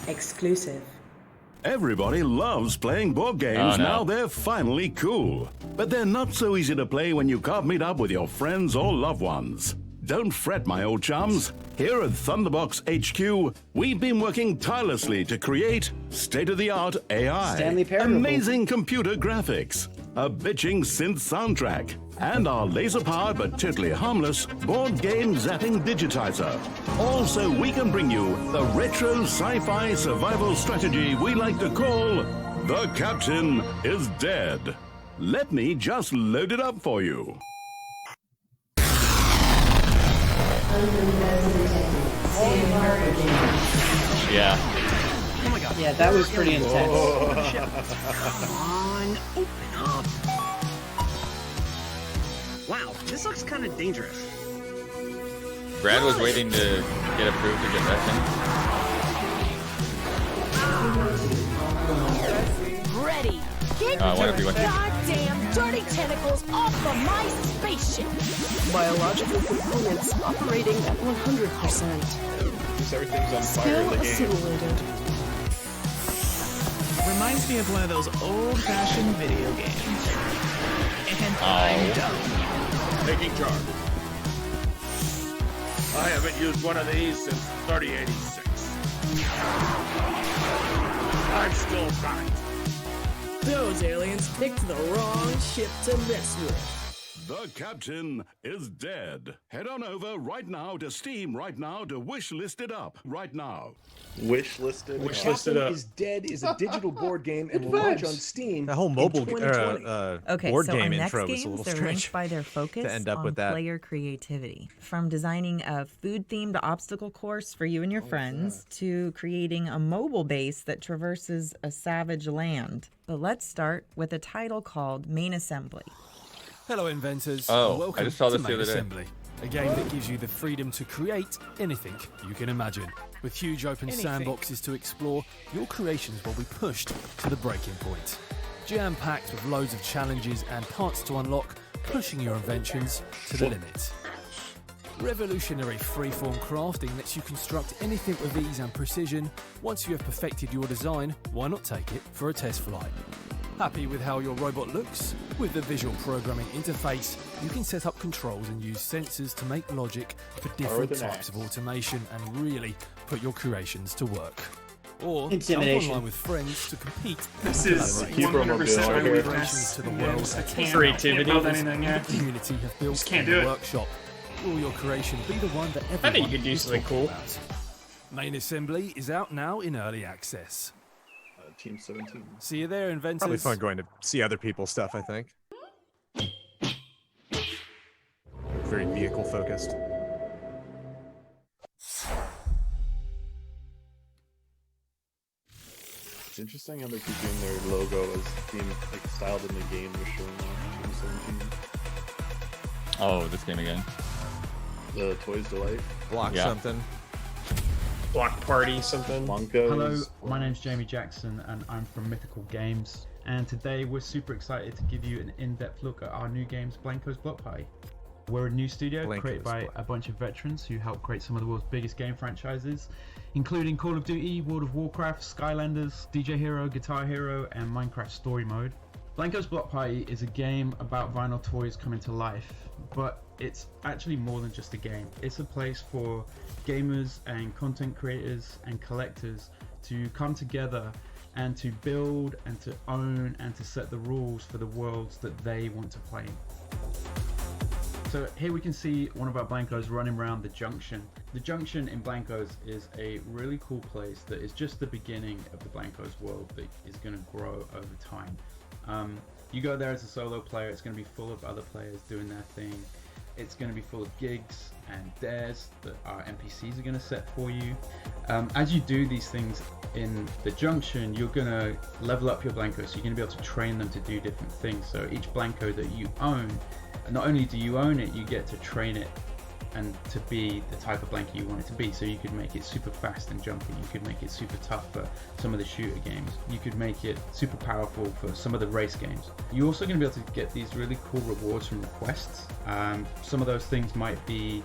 Exclusive. Everybody loves playing board games. Now they're finally cool. But they're not so easy to play when you can't meet up with your friends or loved ones. Don't fret, my old chums. Here at Thunderbox HQ, we've been working tirelessly to create state-of-the-art AI, Stanley Parable. amazing computer graphics, a bitching synth soundtrack, and our laser-powered but totally harmless board game zapping digitizer. Also, we can bring you the retro sci-fi survival strategy we like to call The Captain is Dead. Let me just load it up for you. Yeah. Oh my god. Yeah, that was pretty intense. Come on, open up. Wow, this looks kind of dangerous. Brad was waiting to get approved to get back Ready. Get whatever you your want. goddamn dirty tentacles off of my spaceship. Biological components operating at 100%. Just everything's on fire in the game. Assimilated. Reminds me of one of those old-fashioned video games. And I'm done. Taking charge. I haven't used one of these since 3086. I'm still right. Those aliens picked the wrong ship to mess with. The captain is dead. Head on over right now to Steam right now to wish list it up right now. Wish listed. The Captain is Dead is a digital board game and will launch on Steam. The whole mobile in Okay, board so game our next intro was a games little are strange ranked by their focus to end up on with that. player creativity. From designing a food-themed obstacle course for you and your friends to creating a mobile base that traverses a savage land. But let's start with a title called Main Assembly. Hello, inventors. Oh, welcome I just saw to this the Maid other day. Assembly, a game that gives you the freedom to create anything you can imagine. With huge open sandboxes to explore, your creations will be pushed to the breaking point. Jam-packed with loads of challenges and parts to unlock, pushing your inventions to the limit. Revolutionary freeform crafting lets you construct anything with ease and precision. Once you have perfected your design, why not take it for a test flight? Happy with how your robot looks? With the visual programming interface, you can set up controls and use sensors to make logic for different types of automation and really put your creations to work. Or jump online with friends to compete. This is 100% creations to the world. Creativity. The community have built Just can't in do the it. workshop. Will your creation be the one that everyone I think you could do is something talking cool. about? Main Assembly is out now in early access. Team 17. See you there, inventors. Probably fun going to see other people's stuff, I think. Very vehicle focused. It's interesting how they're keeping their logo as being like styled in the game they're showing off Team 17. Oh, this game again. The Toys to Life. Block something. Block Party something. Blankos. Hello, my name's Jamie Jackson and I'm from Mythical Games. And today we're super excited to give you an in-depth look at our new games, Blanko's Block Party. We're a new studio created by a bunch of veterans who helped create some of the world's biggest game franchises, including Call of Duty, World of Warcraft, Skylanders, DJ Hero, Guitar Hero, and Minecraft Story Mode. Blanko's Block Party is a game about vinyl toys coming to life, but it's actually more than just a game. It's a place for gamers and content creators and collectors to come together and to build and to own and to set the rules for the worlds that they want to play in. So here we can see one of our Blankos running around the Junction. The Junction in Blankos is a really cool place that is just the beginning of the Blankos world that is going to grow over time. You go there as a solo player, it's going to be full of other players doing their thing. It's going to be full of gigs and dares that our NPCs are going to set for you. As you do these things in the Junction, you're going to level up your Blanko, so you're going to be able to train them to do different things. So each Blanko that you own, not only do you own it, you get to train it and to be the type of Blanko you want it to be. So you could make it super fast and jumpy, you could make it super tough for some of the shooter games, you could make it super powerful for some of the race games. You're also going to be able to get these really cool rewards from the quests. Some of those things might be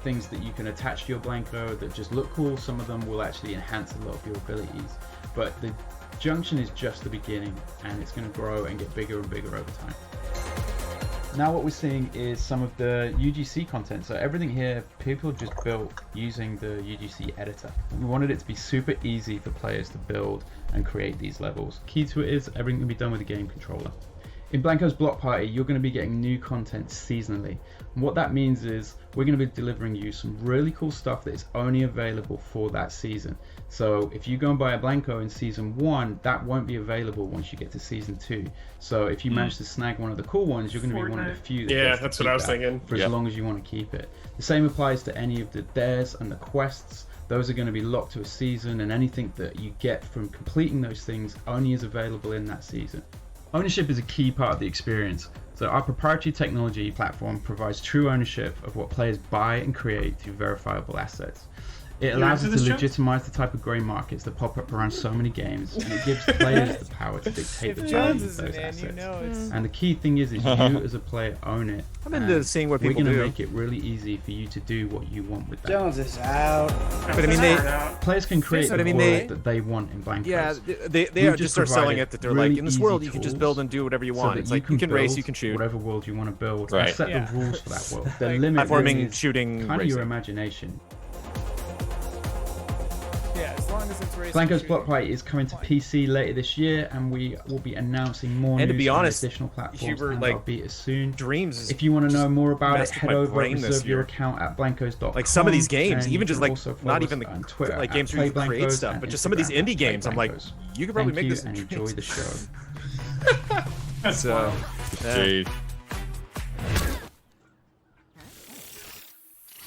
things that you can attach to your Blanko that just look cool. Some of them will actually enhance a lot of your abilities. But the Junction is just the beginning, and it's going to grow and get bigger and bigger over time. Now what we're seeing is some of the UGC content. So everything here, people just built using the UGC editor. We wanted it to be super easy for players to build and create these levels. Key to it is everything can be done with a game controller. In Blanko's Block Party, you're going to be getting new content seasonally. And what that means is we're going to be delivering you some really cool stuff that is only available for that season. So if you go and buy a Blanko in Season 1, that won't be available once you get to Season 2. So if you manage to snag one of the cool ones, you're going to be one of the few that gets to that's keep what I was that thinking. for as long as you want to keep it. The same applies to any of the dares and the quests. Those are going to be locked to a season, and anything that you get from completing those things only is available in that season. Ownership is a key part of the experience. So our proprietary technology platform provides true ownership of what players buy and create through verifiable assets. It allows us to legitimize the type of grey markets that pop up around so many games, and it gives players the power to dictate the value of those assets. And the key thing is you as a player own it. I'm into seeing what people We're going do. to make it really easy for you to do what you want with that. Jones is out. But I mean, players can create but the I mean, world that they want in Blankos. Yeah, they are just start selling it that they're like, in this world you can just build and do whatever you so want. that It's like you can race, you can shoot. Whatever world you want to build, Right. and set Yeah. the rules for that world. The Like limit platforming, really is shooting, kind of racing. your imagination. Yeah, as long as it's racing. Blanko's Block Party is coming to PC later this year, and we will be announcing more And to news be on honest, additional platforms Hubert, and like, our beta soon. Dreams is If you want to know more about it, messed with head my over brain and this reserve your year. account at blankos.com. Like some of these games, and even you just can like also not follow even us on Twitter like at games where you can create PlayBlankos stuff, and but just some of these Instagram indie at games. I'm like, PlayBlankos. you could probably Thank make this you, in and enjoy the show. So, Jeez.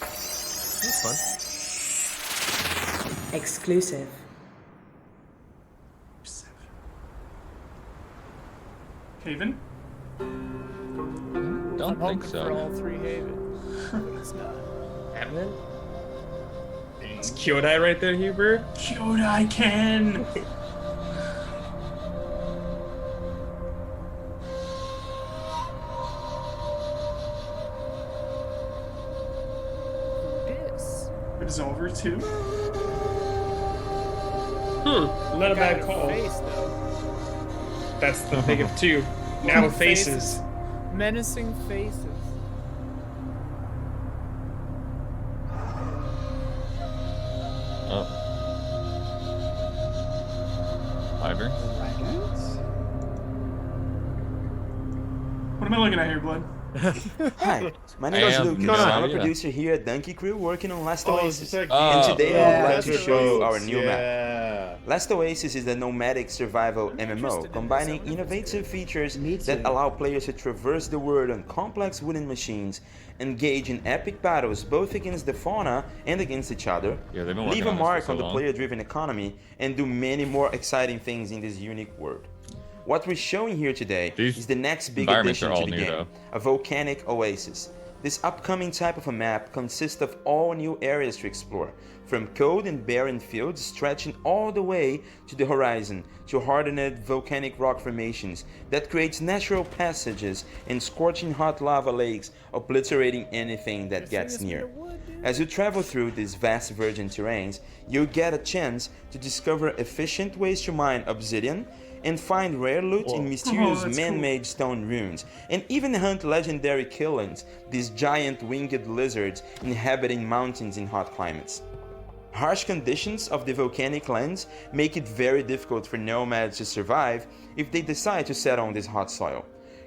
That's fun. Exclusive. Haven? Don't I'm think hoping so. for all three Havens, but it's not. Evan? Is Kyodai right there, Hubert? Kyodai can! This. It's over too. Not a bad call. Face, though. That's the thing of two. Now with faces. Menacing faces. Oh. Ivor? What am I looking at here, Blood? Hi, my name is Lucas. I'm a producer here at Donkey Crew working on Last Oasis. And today I would like to show you our new map. Last Oasis is a nomadic survival MMO, combining innovative features that allow players to traverse the world on complex wooden machines, engage in epic battles both against the fauna and against each other, leave a mark on the player-driven economy, and do many more exciting things in this unique world. What we're showing here today is the next big addition to the game, a volcanic oasis. This upcoming type of a map consists of all new areas to explore, from cold and barren fields stretching all the way to the horizon, to hardened volcanic rock formations that creates natural passages and scorching hot lava lakes, obliterating anything that gets near. As you travel through these vast virgin terrains, you'll get a chance to discover efficient ways to mine obsidian, and find rare loot in mysterious man-made stone ruins, and even hunt legendary killings, these giant winged lizards inhabiting mountains in hot climates. Harsh conditions of the volcanic lands make it very difficult for nomads to survive if they decide to settle on this hot soil.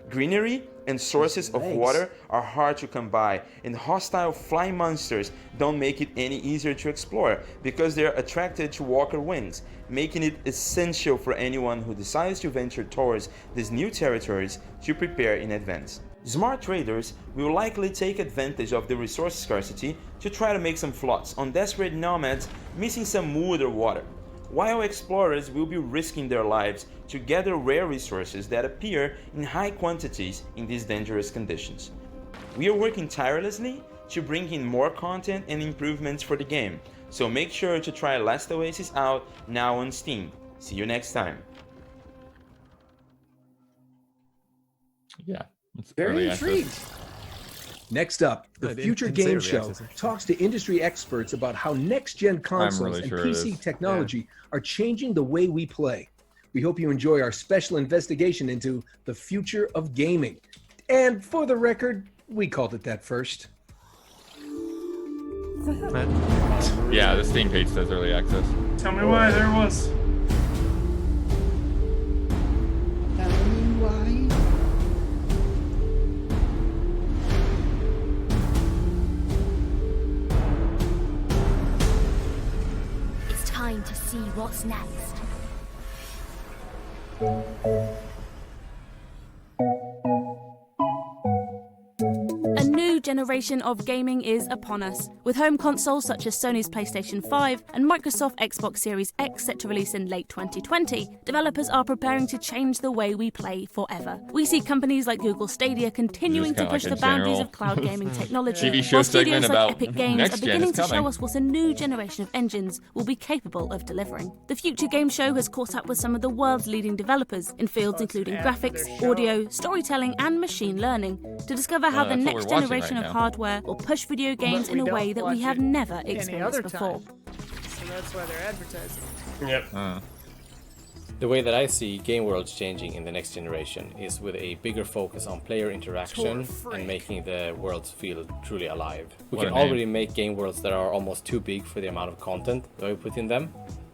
Greenery and sources of water are hard to come by, and hostile flying monsters don't make it any easier to explore because they are attracted to walker wings, making it essential for anyone who decides to venture towards these new territories to prepare in advance. Smart traders will likely take advantage of the resource scarcity to try to make some flots on desperate nomads missing some wood or water, while explorers will be risking their lives to gather rare resources that appear in high quantities in these dangerous conditions. We are working tirelessly to bring in more content and improvements for the game, so make sure to try Last Oasis out now on Steam. See you next time. Yeah, it's Very intrigued. Next up, the Future Game Show talks to industry experts about how next-gen consoles and PC technology are changing the way we play. We hope you enjoy our special investigation into the future of gaming. And for the record, we called it that first. Yeah, the Steam page says early access. Tell me why, there it was. time to see what's next. A new generation of gaming is upon us. With home consoles such as Sony's PlayStation 5 and Microsoft Xbox Series X set to release in late 2020, developers are preparing to change the way we play forever. We see companies like Google Stadia continuing to push the boundaries of cloud gaming technology, TV show while segment studios about like Epic Games next are gen beginning is to show coming. us what a new generation of engines will be capable of delivering. The Future Game Show has caught up with some of the world's leading developers in fields including graphics, audio, storytelling, and machine learning to discover how the that's what next we're watching generation right of now. hardware will push video games in a way that we have never experienced before. So that's why they're advertising. Yep. The way that I see game worlds changing in the next generation is with a bigger focus on player interaction and making the worlds feel truly alive. We What can a name. already make game worlds that are almost too big for the amount of content that we put in them.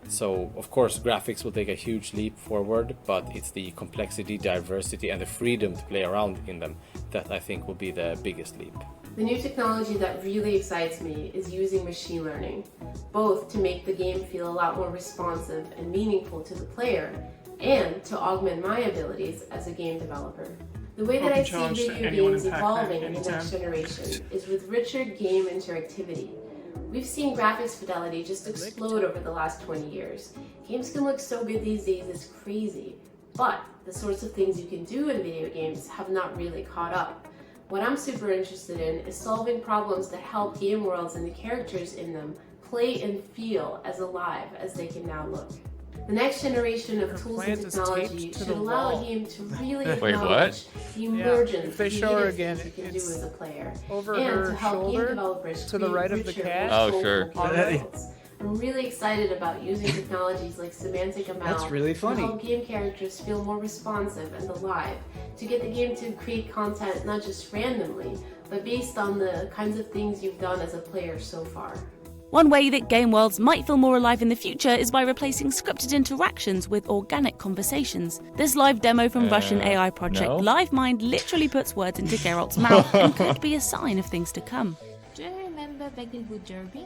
So, of course, graphics will take a huge leap forward, but it's the complexity, diversity, and the freedom to play around in them that I think will be the biggest leap. The new technology that really excites me is using machine learning, both to make the game feel a lot more responsive and meaningful to the player, and to augment my abilities as a game developer. The way that I see challenge to video anyone games in Pac-Man evolving in the anytime. next generation is with richer game interactivity. We've seen graphics fidelity just explode over the last 20 years. Games can look so good these days, it's crazy. But the sorts of things you can do in video games have not really caught up. What I'm super interested in is solving problems that help game worlds and the characters in them play and feel as alive as they can now look. The next generation of tools and technology should allow a game to really Wait, acknowledge what? the emergence If they of show her creative again, things you can do as a player, over and her to help game shoulder, developers to the create right of the richer, cat. more Oh, sure. soulful game worlds. I'm really excited about using technologies like semantic amount That's really funny. to help game characters feel more responsive and alive, to get the game to create content not just randomly, but based on the kinds of things you've done as a player so far. One way that game worlds might feel more alive in the future is by replacing scripted interactions with organic conversations. This live demo from Russian AI project no. LiveMind literally puts words into Geralt's mouth and could be a sign of things to come. Do you remember Beckenwood Derby?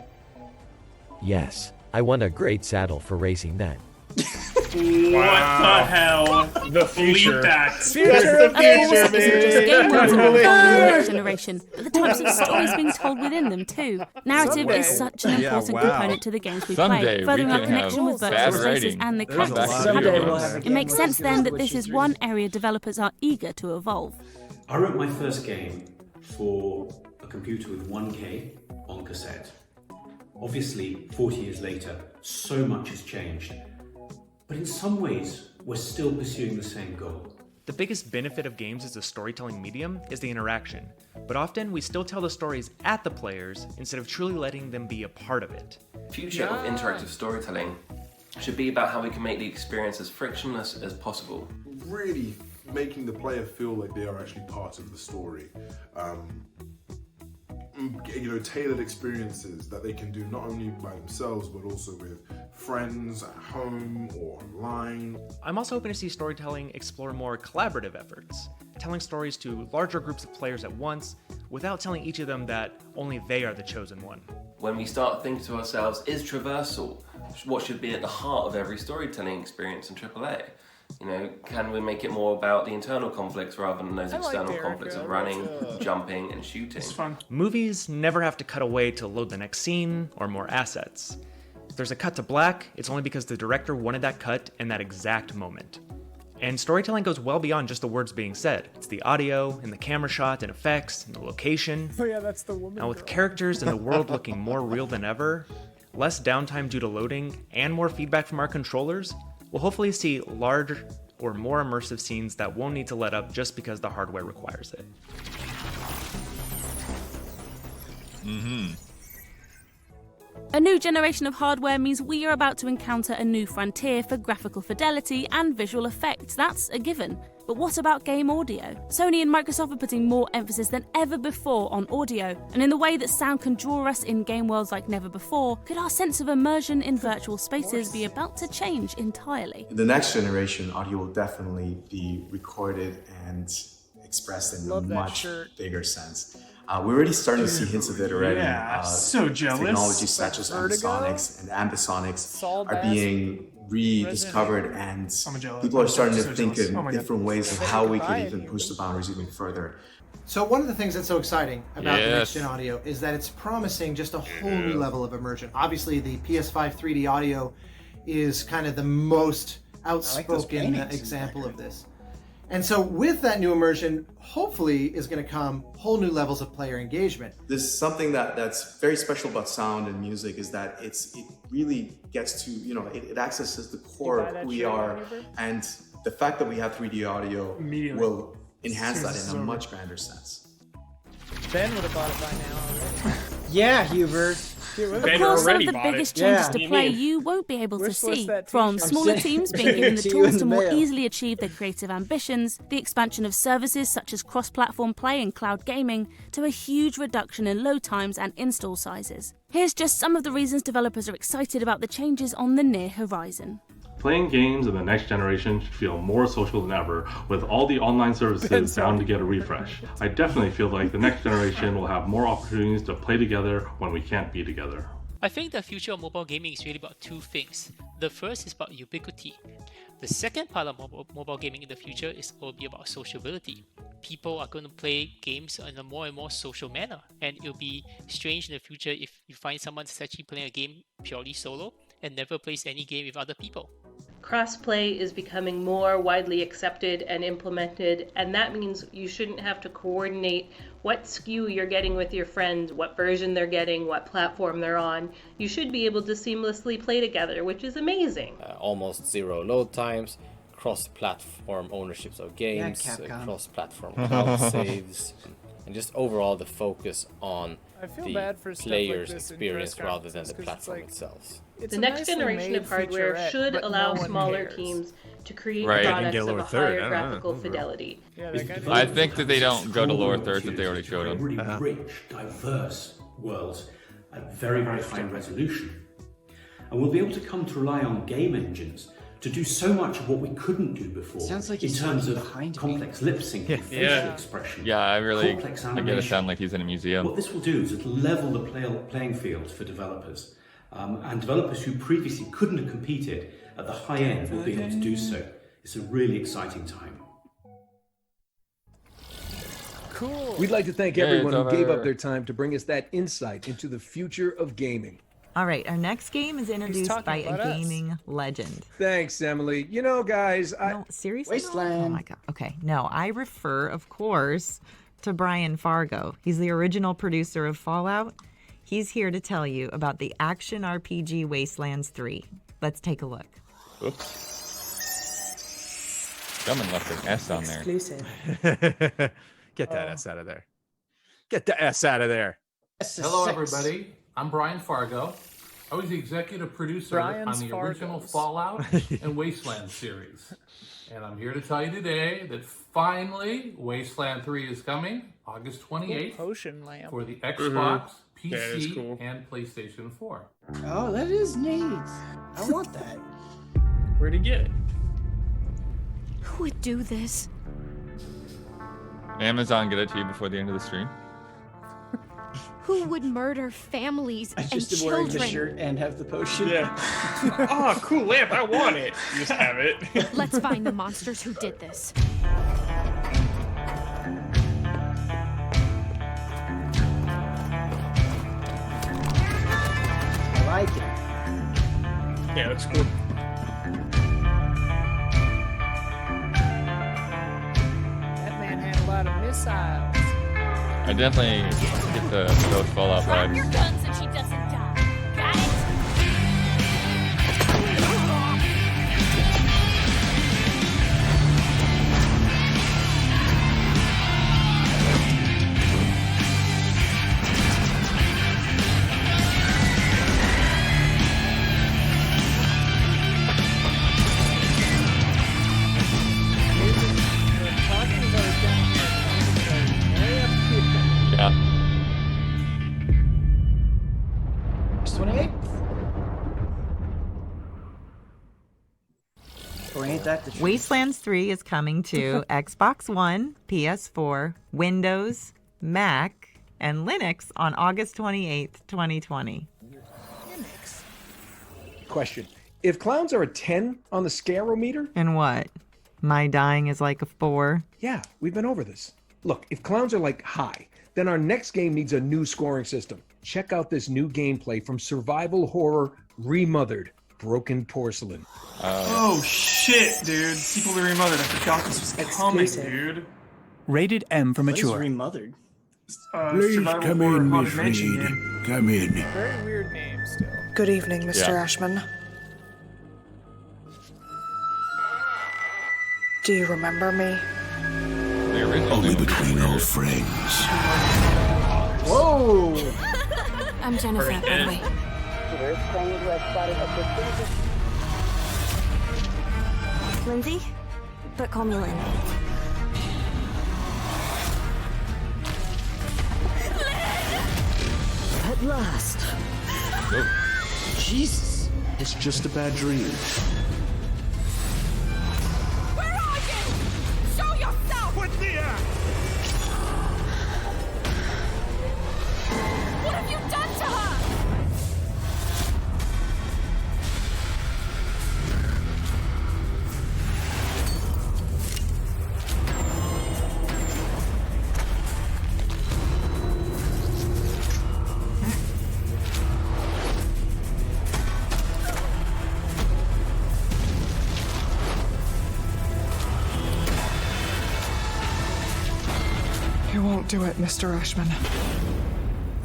Yes, I won a great saddle for racing that. What the hell? The future. Bleep that. Future, This isn't just game worlds man. evolving in the next generation, but the types of stories being told within them too. Narrative Someday. is such an important component to the games we Someday play, we furthering our can connection have with bad virtual spaces writing. and the There's a characters. lot who of inhabit video them. games. It makes sense then that Which this is is one area developers are eager to evolve. I wrote my first game for a computer with 1K on cassette. Obviously, 40 years later, so much has changed. But in some ways, we're still pursuing the same goal. The biggest benefit of games as a storytelling medium is the interaction, but often we still tell the stories at the players instead of truly letting them be a part of it. The future of interactive storytelling should be about how we can make the experience as frictionless as possible. Really making the player feel like they are actually part of the story. Tailored experiences that they can do not only by themselves but also with friends at home or online. I'm also hoping to see storytelling explore more collaborative efforts, telling stories to larger groups of players at once without telling each of them that only they are the chosen one. When we start thinking to ourselves, is traversal what should be at the heart of every storytelling experience in AAA? Can we make it more about the internal conflicts rather than those external conflicts of running, jumping, and shooting? It's fun. Movies never have to cut away to load the next scene or more assets. If there's a cut to black, it's only because the director wanted that cut in that exact moment. And storytelling goes well beyond just the words being said. It's the audio, and the camera shot, and effects, and the location. Oh yeah, that's the woman. Now with characters and the world looking more real than ever, less downtime due to loading, and more feedback from our controllers, we'll hopefully see larger or more immersive scenes that won't need to let up just because the hardware requires it. A new generation of hardware means we are about to encounter a new frontier for graphical fidelity and visual effects. That's a given. But what about game audio? Sony and Microsoft are putting more emphasis than ever before on audio, and in the way that sound can draw us in game worlds like never before, could our sense of immersion in virtual spaces be about to change entirely? In the next generation, audio will definitely be recorded and expressed in a much bigger sense. We're already starting to see hints of it already. Yeah, so jealous. Technologies such as ambisonics and ambisonics are being rediscovered, and people are starting to think in different ways of how we could even push the boundaries even further. So one of the things that's so exciting about the next-gen audio is that it's promising just a whole new level of immersion. Obviously, the PS5 3D audio is kind of the most outspoken example of this. And so with that new immersion, hopefully is going to come whole new levels of player engagement. This is something that's very special about sound and music, is that it really gets to, it accesses the core of who we are. And the fact that we have 3D audio will enhance that in a much grander sense. Ben would have bought it by now already. Yeah, Hubert. Of course, some of the biggest changes to play you won't be able to see, from smaller teams being given the tools to more easily achieve their creative ambitions, the expansion of services such as cross-platform play and cloud gaming, to a huge reduction in load times and install sizes. Here's just some of the reasons developers are excited about the changes on the near horizon. Playing games in the next generation should feel more social than ever, with all the online services bound to get a refresh. I definitely feel like the next generation will have more opportunities to play together when we can't be together. I think the future of mobile gaming is really about two things. The first is about ubiquity. The second part of mobile gaming in the future will be about sociability. People are going to play games in a more and more social manner, and it'll be strange in the future if you find someone that's actually playing a game purely solo and never plays any game with other people. Crossplay is becoming more widely accepted and implemented, and that means you shouldn't have to coordinate what SKU you're getting with your friends, what version they're getting, what platform they're on. You should be able to seamlessly play together, which is amazing. Almost zero load times, cross-platform ownerships of games, cross-platform cloud saves, and just overall the focus on the player's experience rather than the platform itself. The next generation of hardware should allow smaller teams to create products of a higher graphical fidelity. I think that they don't go to lower thirds that they already showed them. Really rich, diverse worlds at very, very high resolution. And we'll be able to come to rely on game engines to do so much of what we couldn't do before in terms of complex lip sync and facial expression. Yeah, I get it sound like he's in a museum. What this will do is it'll level the playing field for developers. And developers who previously couldn't have competed at the high end will be able to do so. It's a really exciting time. Cool. We'd like to thank everyone who gave up their time to bring us that insight into the future of gaming. All right, our next game is introduced by a gaming legend. Thanks, Emily. You know, guys, No, seriously? Wasteland. Oh my god. Okay, no, I refer, of course, to Brian Fargo. He's the original producer of Fallout. He's here to tell you about the action RPG Wastelands 3. Let's take a look. Oops. Someone left an S on there. Exclusive. Get that S out of there. Get the S out of there. Hello, everybody. I'm Brian Fargo. I was the executive producer on the original Fallout and Wasteland series. And I'm here to tell you today that finally Wasteland 3 is coming August 28th for the Xbox, PC, and PlayStation 4. Oh, that is neat. I want that. Where'd he get it? Who would do this? Amazon get it to you before the end of the stream. Who would murder families and just children? wearing the shirt and have the potion. Yeah. Oh, cool lamp. I want it. You just have it. Let's find the monsters who did this. I like it. Yeah, that's cool. That man had a lot of missiles. I definitely get the those Fallout Drop your vibes. guns and she doesn't die. Got it? Yeah. 28th. Or ain't that the truth? Wastelands 3 is coming to Xbox One, PS4, Windows, Mac, and Linux on August 28th, 2020. Question. If clowns are a 10 on the scarometer? And what? My dying is like a 4? Yeah, we've been over this. Look, if clowns are like high, then our next game needs a new scoring system. Check out this new gameplay from survival horror Remothered, Broken Porcelain. Oh shit, dude. Sequel to Remothered. I forgot this was coming, dude. Rated M for mature. What is Remothered? Please survival come horror in, haunted Miss mansion Reed. game. Come in. Very weird name still. Good evening, Mr. Yeah. Ashman. Do you remember me? Only between old friends. Whoa! I'm Jennifer, by the way. Lindsay? But call me Lynn. At last. Jesus. It's just a bad dream. Where are you? Show yourself! What the What have you done to her? You won't do it, Mr. Ashman.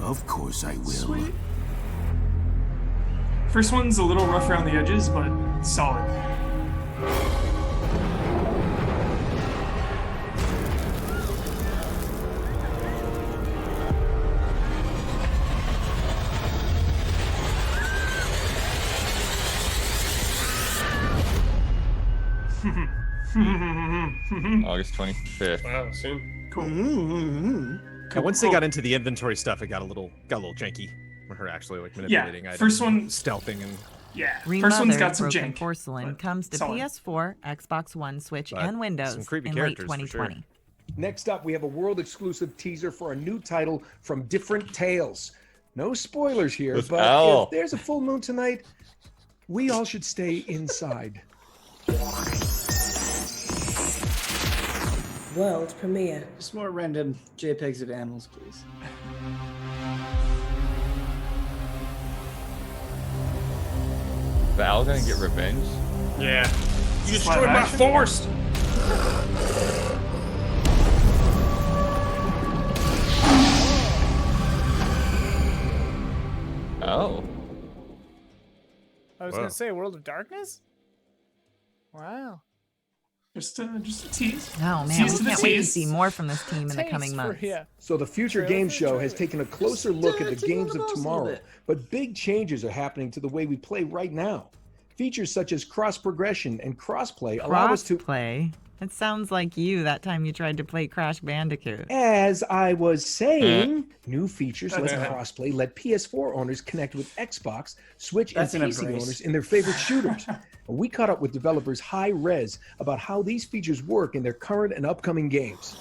Of course I will. Sweet. First one's a little rough around the edges, but solid. August 25th. Wow, soon. Cool. And once they got into the inventory stuff, it got a little janky. With her actually like manipulating items, first one stealthing and yeah. Remothered, First one's got some Broken jank. Porcelain comes to solid. PS4, Xbox One, Switch, But and Windows some creepy in late characters, for 2020. sure. Next up, we have a world-exclusive teaser for a new title from Different Tales. No spoilers here, Let's but go. if there's a full moon tonight, we all should stay inside. World premiere. Just more random JPEGs of animals, please. Val gonna get revenge? Yeah. You Slap destroyed my action? forest! Oh. I was gonna say World of Darkness. Wow. Just a tease. Oh man, Tease we to the can't wait to tease. see more from this team in the Taste coming for- months. yeah. So the Future Trailer Game for Show trailer. has taken a closer look at the Tickle games the of balls a little tomorrow, bit. but big changes are happening to the way we play right now. Features such as cross-progression and crossplay allow us to... Crossplay? It sounds like you that time you tried to play Crash Bandicoot. As I was saying, new features like crossplay let PS4 owners connect with Xbox, Switch, That's and an PC embrace. owners in their favorite shooters. And we caught up with developers High Res about how these features work in their current and upcoming games.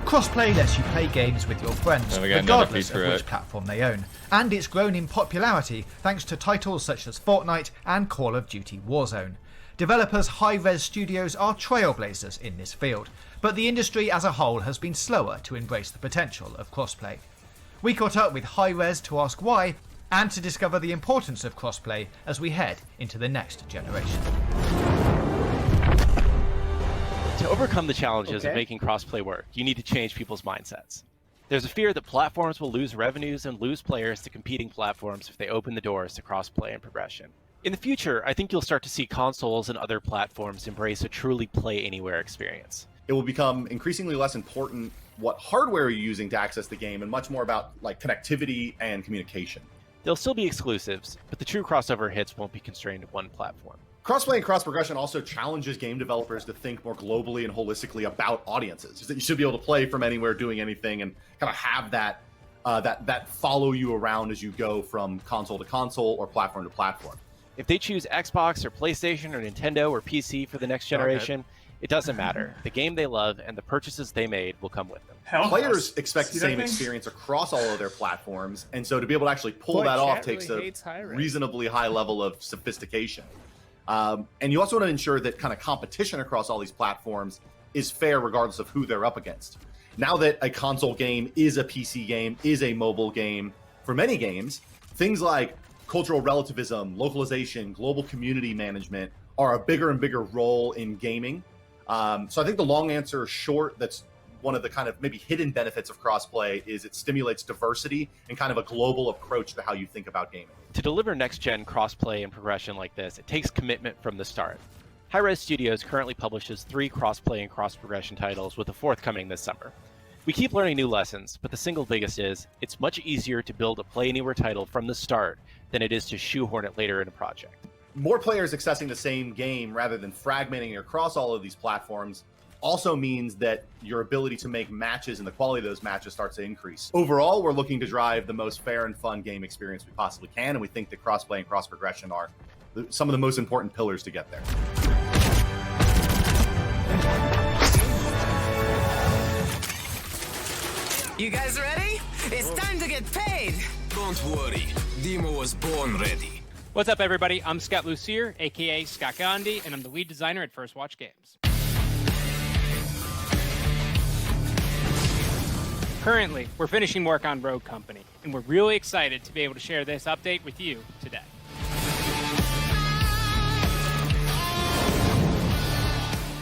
Crossplay lets you play games with your friends, Then we got another regardless of Featurette. which platform they own. And it's grown in popularity thanks to titles such as Fortnite and Call of Duty Warzone. Developers High-Res Studios are trailblazers in this field, but the industry as a whole has been slower to embrace the potential of crossplay. We caught up with High-Res to ask why, and to discover the importance of crossplay as we head into the next generation. To overcome the challenges of Okay. making crossplay work, you need to change people's mindsets. There's a fear that platforms will lose revenues and lose players to competing platforms if they open the doors to crossplay and progression. In the future, I think you'll start to see consoles and other platforms embrace a truly play-anywhere experience. It will become increasingly less important what hardware you're using to access the game and much more about like connectivity and communication. There'll still be exclusives, but the true crossover hits won't be constrained to one platform. Crossplay and cross-progression also challenges game developers to think more globally and holistically about audiences. That you should be able to play from anywhere, doing anything, and kind of have that that follow you around as you go from console to console or platform to platform. If they choose Xbox or PlayStation or Nintendo or PC for the next generation, It doesn't matter. The game they love and the purchases they made will come with them. Players expect the same experience across all of their platforms, and so to be able to actually pull that off takes a reasonably high level of sophistication. And you also want to ensure that kind of competition across all these platforms is fair regardless of who they're up against. Now that a console game is a PC game, is a mobile game, for many games, things like cultural relativism, localization, global community management are a bigger and bigger role in gaming. So I think the long answer short, that's one of the kind of maybe hidden benefits of crossplay, is it stimulates diversity and kind of a global approach to how you think about gaming. To deliver next-gen crossplay and progression like this, it takes commitment from the start. Hi-Res Studios currently publishes 3 crossplay and cross-progression titles, with a 4th coming this summer. We keep learning new lessons, but the single biggest is, it's much easier to build a Play Anywhere title from the start than it is to shoehorn it later in a project. More players accessing the same game rather than fragmenting across all of these platforms also means that your ability to make matches and the quality of those matches starts to increase. Overall, we're looking to drive the most fair and fun game experience we possibly can, and we think that crossplay and cross-progression are some of the most important pillars to get there. You guys ready? It's time to get paid! Don't worry, Demo was born ready. What's up, everybody? I'm Scott Lucier, aka Scott Gandhi, and I'm the lead designer at First Watch Games. Currently, we're finishing work on Rogue Company, and we're really excited to be able to share this update with you today.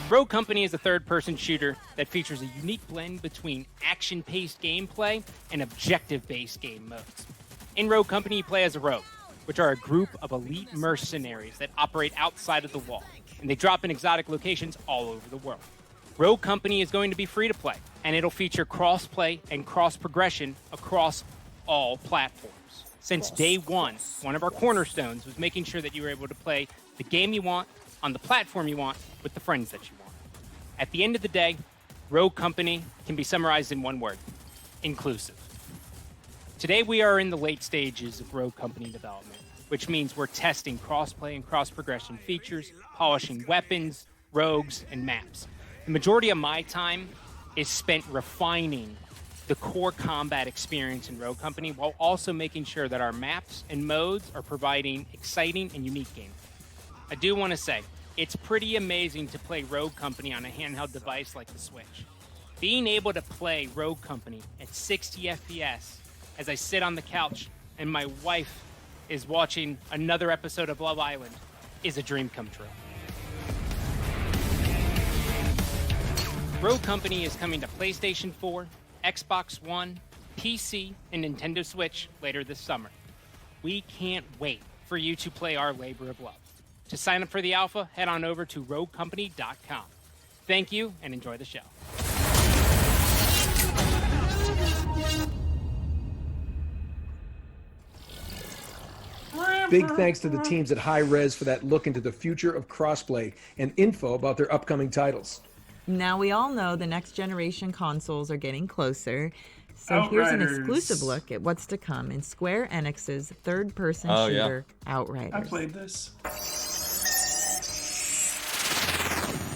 Rogue Company is a third-person shooter that features a unique blend between action-paced gameplay and objective-based game modes. In Rogue Company, you play as a rogue, which are a group of elite mercenaries that operate outside of the wall, and they drop in exotic locations all over the world. Rogue Company is going to be free to play, and it'll feature cross-play and cross-progression across all platforms. Since day one of our cornerstones was making sure that you were able to play the game you want, on the platform you want, with the friends that you want. At the end of the day, Rogue Company can be summarized in one word: inclusive. Today we are in the late stages of Rogue Company development, which means we're testing cross-play and cross-progression features, polishing weapons, rogues, and maps. The majority of my time is spent refining the core combat experience in Rogue Company while also making sure that our maps and modes are providing exciting and unique gameplay. I do want to say, it's pretty amazing to play Rogue Company on a handheld device like the Switch. Being able to play Rogue Company at 60 FPS as I sit on the couch and my wife is watching another episode of Love Island is a dream come true. Rogue Company is coming to PlayStation 4, Xbox One, PC, and Nintendo Switch later this summer. We can't wait for you to play our labor of love. To sign up for the alpha, head on over to roguecompany.com. Thank you, and enjoy the show. Big thanks to the teams at High Res for that look into the future of crossplay and info about their upcoming titles. Now we all know the next generation consoles are getting closer. So here's an exclusive look at what's to come in Square Enix's third-person shooter, Outriders. I played this.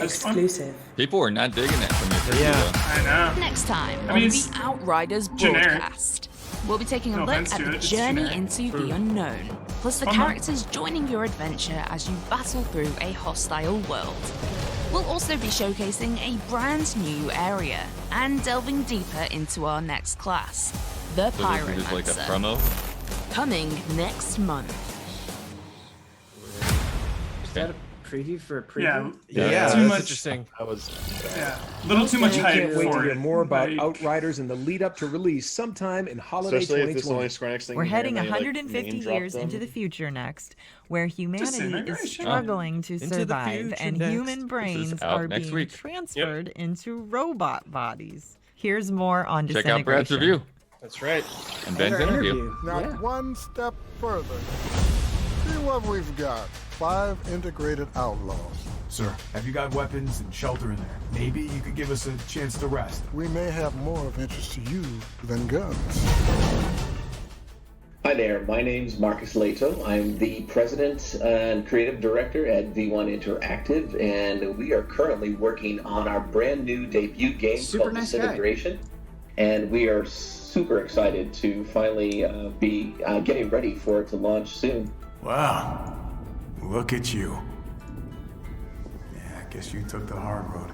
Exclusive. People are not digging it from your video. I know. Next time I on mean, the Outriders generic. broadcast, we'll be taking a No look offense at to the it, it's journey generic. into the unknown, plus the Fun characters joining your adventure as you battle through a hostile world. We'll also be showcasing a brand new area and delving deeper into our next class, the So this is just like a Pyromancer. promo. Coming next month. Is that a preview for a preview? Yeah. Too Too much. much. Interesting. That was Yeah. A little too much We hype can't wait to for hear it. more about Like, Outriders and the lead up to release sometime in holiday Especially if this is the 2020. only Square Enix thing We're you hear, heading and they, like, 150 name drop years them. into the future next, where humanity is Disintegration. struggling to Into the survive future and next. human This brains is out are next being week. transferred into robot bodies. Here's more on Check out Brad's Disintegration. review That's right. and Ben's interview. Now, Yeah. one step further. See what we've got. 5 integrated outlaws. Sir, have you got weapons and shelter in there? Maybe you could give us a chance to rest. We may have more of interest to you than guns. Hi there, my name's Marcus Leto. I'm the president and creative director at V1 Interactive, and we are currently working on our brand new debut game called Disintegration. And we are super excited to finally be getting ready for it to launch soon. Wow, look at you. Yeah, I guess you took the hard road.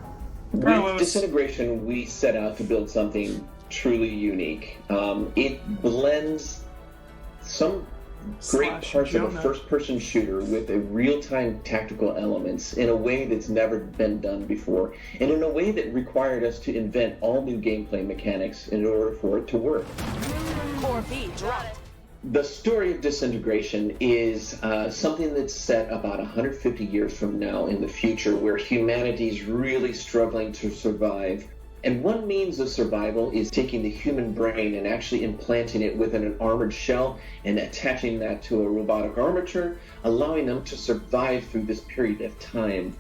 With Disintegration, we set out to build something truly unique. It blends some great parts of a first-person shooter with a real-time tactical elements in a way that's never been done before, and in a way that required us to invent all new gameplay mechanics in order for it to work. Core B dropped. The story of Disintegration is something that's set about 150 years from now in the future, where humanity's really struggling to survive. And one means of survival is taking the human brain and actually implanting it within an armored shell and attaching that to a robotic armature, allowing them to survive through this period of time.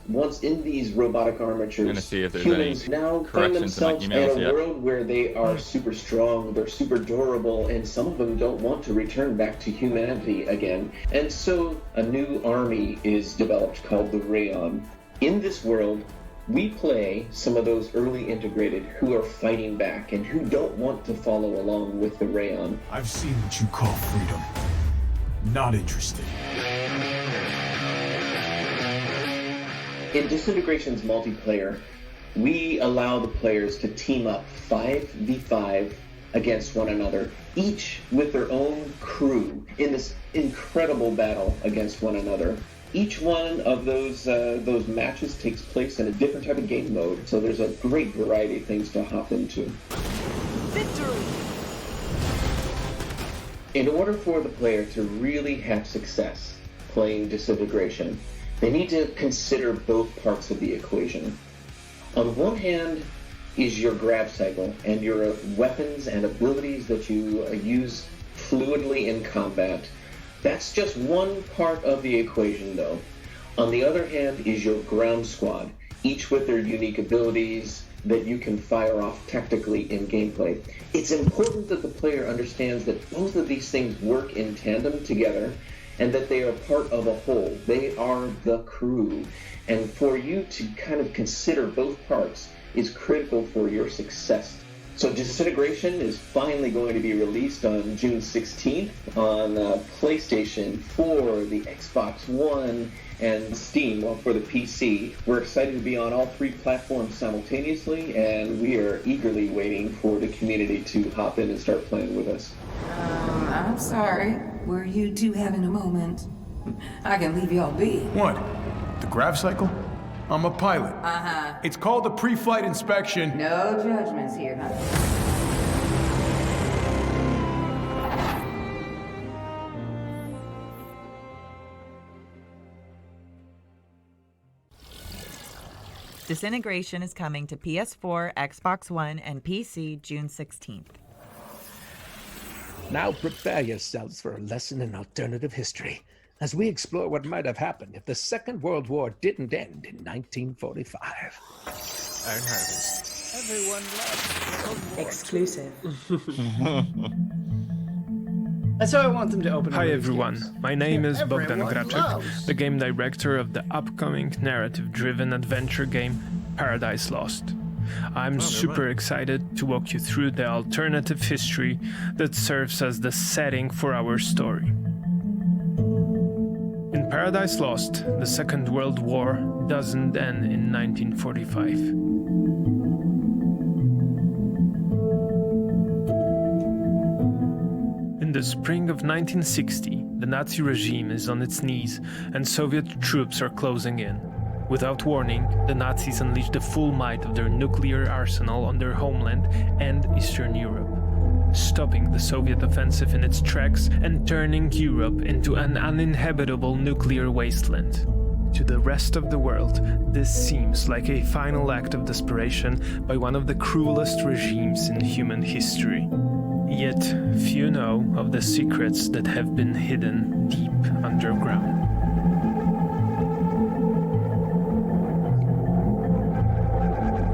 Once in these robotic armatures, humans now find themselves in a world where they are super strong, they're super durable, and some of them don't want to return back to humanity again. And so a new army is developed called the Rayon. In this world, we play some of those early integrated who are fighting back and who don't want to follow along with the Rayon. I've seen what you call freedom. Not interested. In Disintegration's multiplayer, we allow the players to team up 5v5 against one another, each with their own crew in this incredible battle against one another. Each one of those matches takes place in a different type of game mode, so there's a great variety of things to hop into. Victory! In order for the player to really have success playing Disintegration, they need to consider both parts of the equation. On one hand is your grab cycle and your weapons and abilities that you use fluidly in combat. That's just one part of the equation, though. On the other hand is your ground squad, each with their unique abilities that you can fire off tactically in gameplay. It's important that the player understands that both of these things work in tandem together and that they are part of a whole. They are the crew. And for you to kind of consider both parts is critical for your success. So Disintegration is finally going to be released on June 16th on PlayStation 4, the Xbox One, and Steam for the PC. We're excited to be on all three platforms simultaneously, and we are eagerly waiting for the community to hop in and start playing with us. I'm sorry. Were you two having a moment? I can leave y'all be. What? The grav cycle? I'm a pilot. Uh-huh. It's called a pre-flight inspection. No judgments here, huh? Disintegration is coming to PS4, Xbox One, and PC June 16th. Now prepare yourselves for a lesson in alternative history as we explore what might have happened if the Second World War didn't end in 1945. Iron Harvest. Everyone loves World War. Exclusive. That's how I want them to open. Hi everyone, my name is Bogdan Everyone Gracek, loves. the game director of the upcoming narrative-driven adventure game Paradise Lost. I'm super excited to walk you through the alternative history that serves as the setting for our story. In Paradise Lost, the Second World War doesn't end in 1945. In the spring of 1960, the Nazi regime is on its knees and Soviet troops are closing in. Without warning, the Nazis unleash the full might of their nuclear arsenal on their homeland and Eastern Europe, stopping the Soviet offensive in its tracks and turning Europe into an uninhabitable nuclear wasteland. To the rest of the world, this seems like a final act of desperation by one of the cruelest regimes in human history. Yet, few know of the secrets that have been hidden deep underground.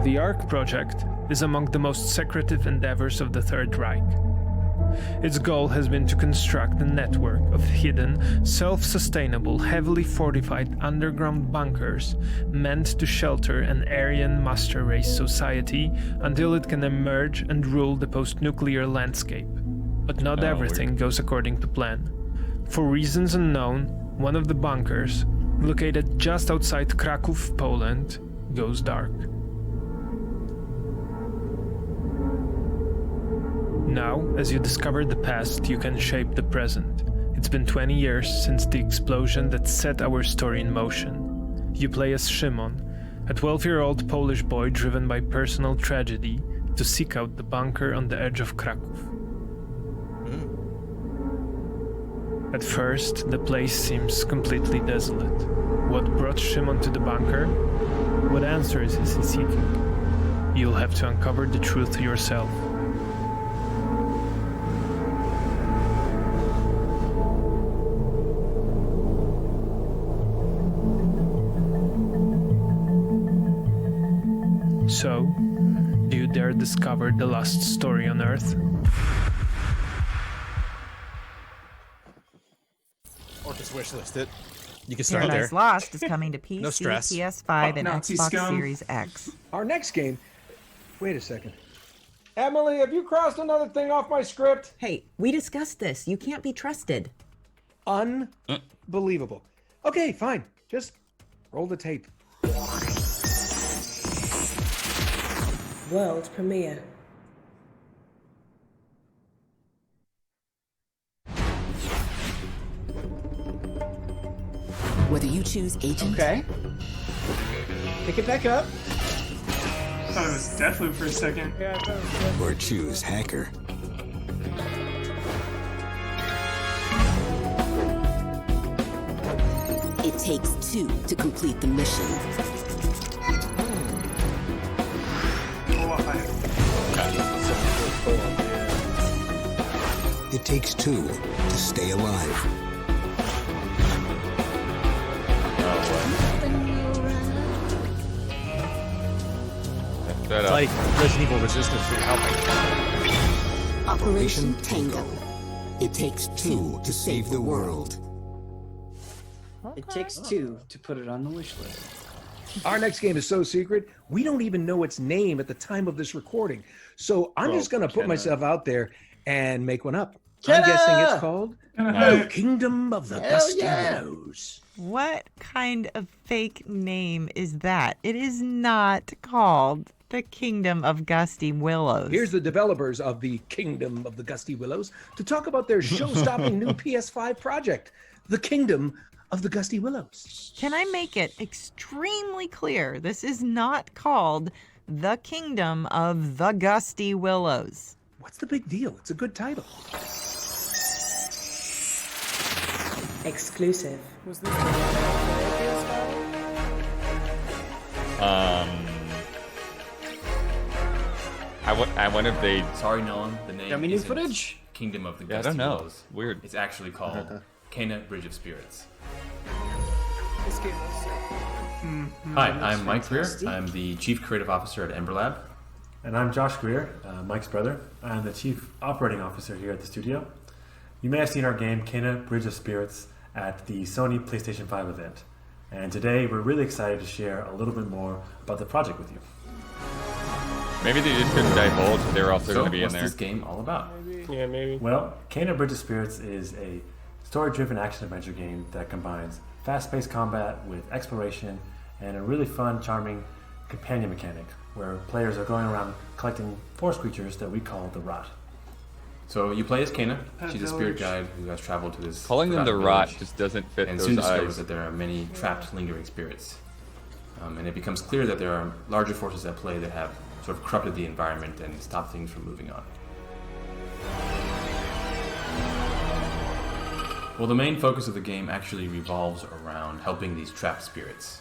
The ARC project is among the most secretive endeavors of the Third Reich. Its goal has been to construct a network of hidden, self-sustainable, heavily fortified underground bunkers meant to shelter an Aryan master race society until it can emerge and rule the post-nuclear landscape. But not everything goes according to plan. For reasons unknown, one of the bunkers, located just outside Kraków, Poland, goes dark. Now, as you discover the past, you can shape the present. It's been 20 years since the explosion that set our story in motion. You play as Szymon, a 12-year-old Polish boy driven by personal tragedy to seek out the bunker on the edge of Kraków. At first, the place seems completely desolate. What brought Szymon to the bunker? What answers is he seeking? You'll have to uncover the truth yourself. So, do you dare discover the last story on Earth? Orcus wishlisted. You can start Paradise there. Lost is coming to PC, No stress. PS5, and Nazi Xbox scum. Series X. Our next game. Wait a second. Emily, have you crossed another thing off my script? Hey, we discussed this. You can't be trusted. Unbelievable. Okay, fine. Just roll the tape. World premiere. Whether you choose agent. Okay. Pick it back up. I thought it was Deathloop for a second. Yeah, I thought it was Or choose hacker. It takes two to complete the mission. It takes two to stay alive. It's like Resident Evil Resistance for helping. Operation Tango. It takes two to save the world. It takes two to put it on the wish list. Our next game is so secret, we don't even know its name at the time of this recording. So I'm just going to put myself out there and make one up. I'm guessing it's called The Kingdom of the Gusty Willows. What kind of fake name is that? It is not called The Kingdom of Gusty Willows. Here's the developers of The Kingdom of the Gusty Willows to talk about their show-stopping new PS5 project, The Kingdom of the Gusty Willows. Can I make it extremely clear? This is not called The Kingdom of the Gusty Willows. What's the big deal? It's a good title. Exclusive. Was this I wonder if they. Sorry, Nolan. The name. Got me new isn't footage? Kingdom of the Yeah, I Gusty don't know. Willows. Weird. It's actually called Cana Bridge of Spirits. This game was Hi, I'm Mike Greer. I'm the Chief Creative Officer at Ember Lab. And I'm Josh Greer, Mike's brother. I'm the Chief Operating Officer here at the studio. You may have seen our game, Cana Bridge of Spirits, at the Sony PlayStation 5 event. And today, we're really excited to share a little bit more about the project with you. Maybe they just couldn't divulge that they were also going to be in what's there. this game all about? Yeah, maybe. Well, Cana Bridge of Spirits is a story-driven action-adventure game that combines fast-paced combat with exploration and a really fun, charming companion mechanic, where players are going around collecting forest creatures that we call the Rot. So you play as Cana. Pet She's a village. spirit guide who has traveled to this. Calling them the forgotten Rot village just doesn't fit and those soon discovers eyes. that there are many trapped, lingering spirits. And it becomes clear that there are larger forces at play that have sort of corrupted the environment and stopped things from moving on. Well, the main focus of the game actually revolves around helping these trapped spirits.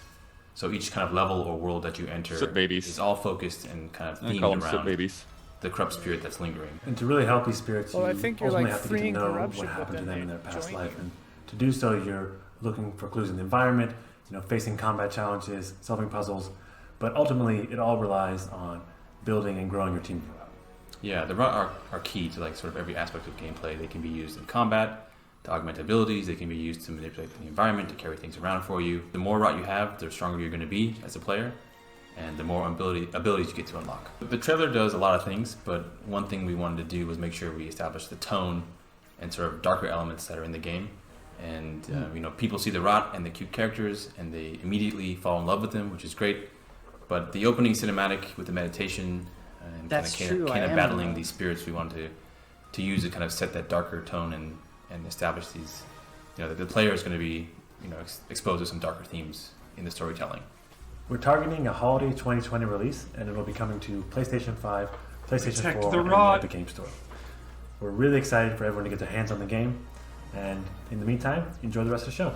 So each kind of level or world that you enter Soot babies. is all focused and kind of I themed call them soot around babies. the corrupt spirit that's lingering. And to really help these spirits, Well, I you think you're, ultimately like, have to get to freeing know corruption, what but happened to then them in they their past join life. you. And to do so, you're looking for clues in the environment, facing combat challenges, solving puzzles, but ultimately it all relies on building and growing your team throughout. Yeah, the rot are key to like sort of every aspect of gameplay. They can be used in combat to augment abilities. They can be used to manipulate the environment, to carry things around for you. The more rot you have, the stronger you're going to be as a player, and the more abilities you get to unlock. The trailer does a lot of things, but one thing we wanted to do was make sure we established the tone and sort of darker elements that are in the game. And people see the rot and the cute characters, and they immediately fall in love with them, which is great. But the opening cinematic with the meditation and kind of battling these spirits, we wanted to use to kind of set that darker tone and establish these, that the player is going to be, exposed to some darker themes in the storytelling. We're targeting a holiday 2020 release, and it'll be coming to PlayStation 5, PlayStation Protect 4, the and rod. at the game store. We're really excited for everyone to get their hands on the game, and in the meantime, enjoy the rest of the show.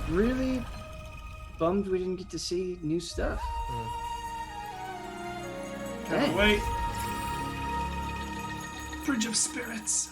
Really bummed we didn't get to see new stuff. Can't wait. Bridge of Spirits.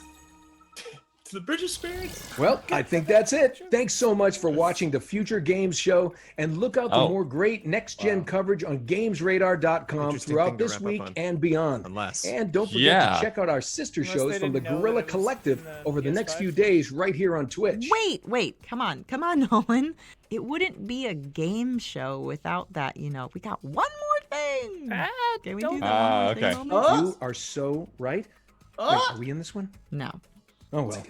To the Bridge of Spirits. Well, I think that's it. Thanks so much for watching the Future Games Show, and look out for more great next-gen coverage on GamesRadar.com throughout this week and beyond. And don't forget to check out our sister shows from the Guerrilla Collective over the next few days right here on Twitch. Wait, come on, Nolan. It wouldn't be a game show without that, We got one more thing. Can we do that? Okay. You are so right. Wait, are we in this one? No. Oh, well.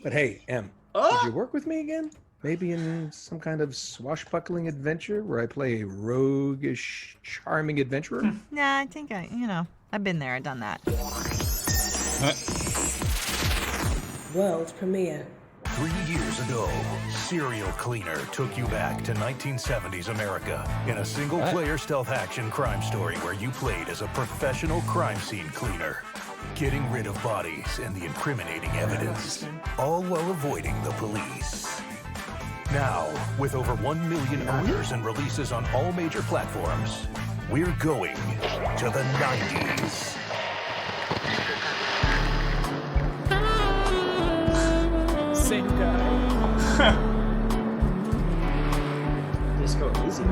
But hey, Em, would you work with me again? Maybe in some kind of swashbuckling adventure where I play a roguish, charming adventurer? Nah, I think I've been there, I've done that. World premiere. 3 years ago, Serial Cleaner took you back to 1970s America in a single-player stealth action crime story where you played as a professional crime scene cleaner, getting rid of bodies and the incriminating evidence, all while avoiding the police. Now, with over 1 million orders and releases on all major platforms, we're going to the 90s. Same guy. Disco easy.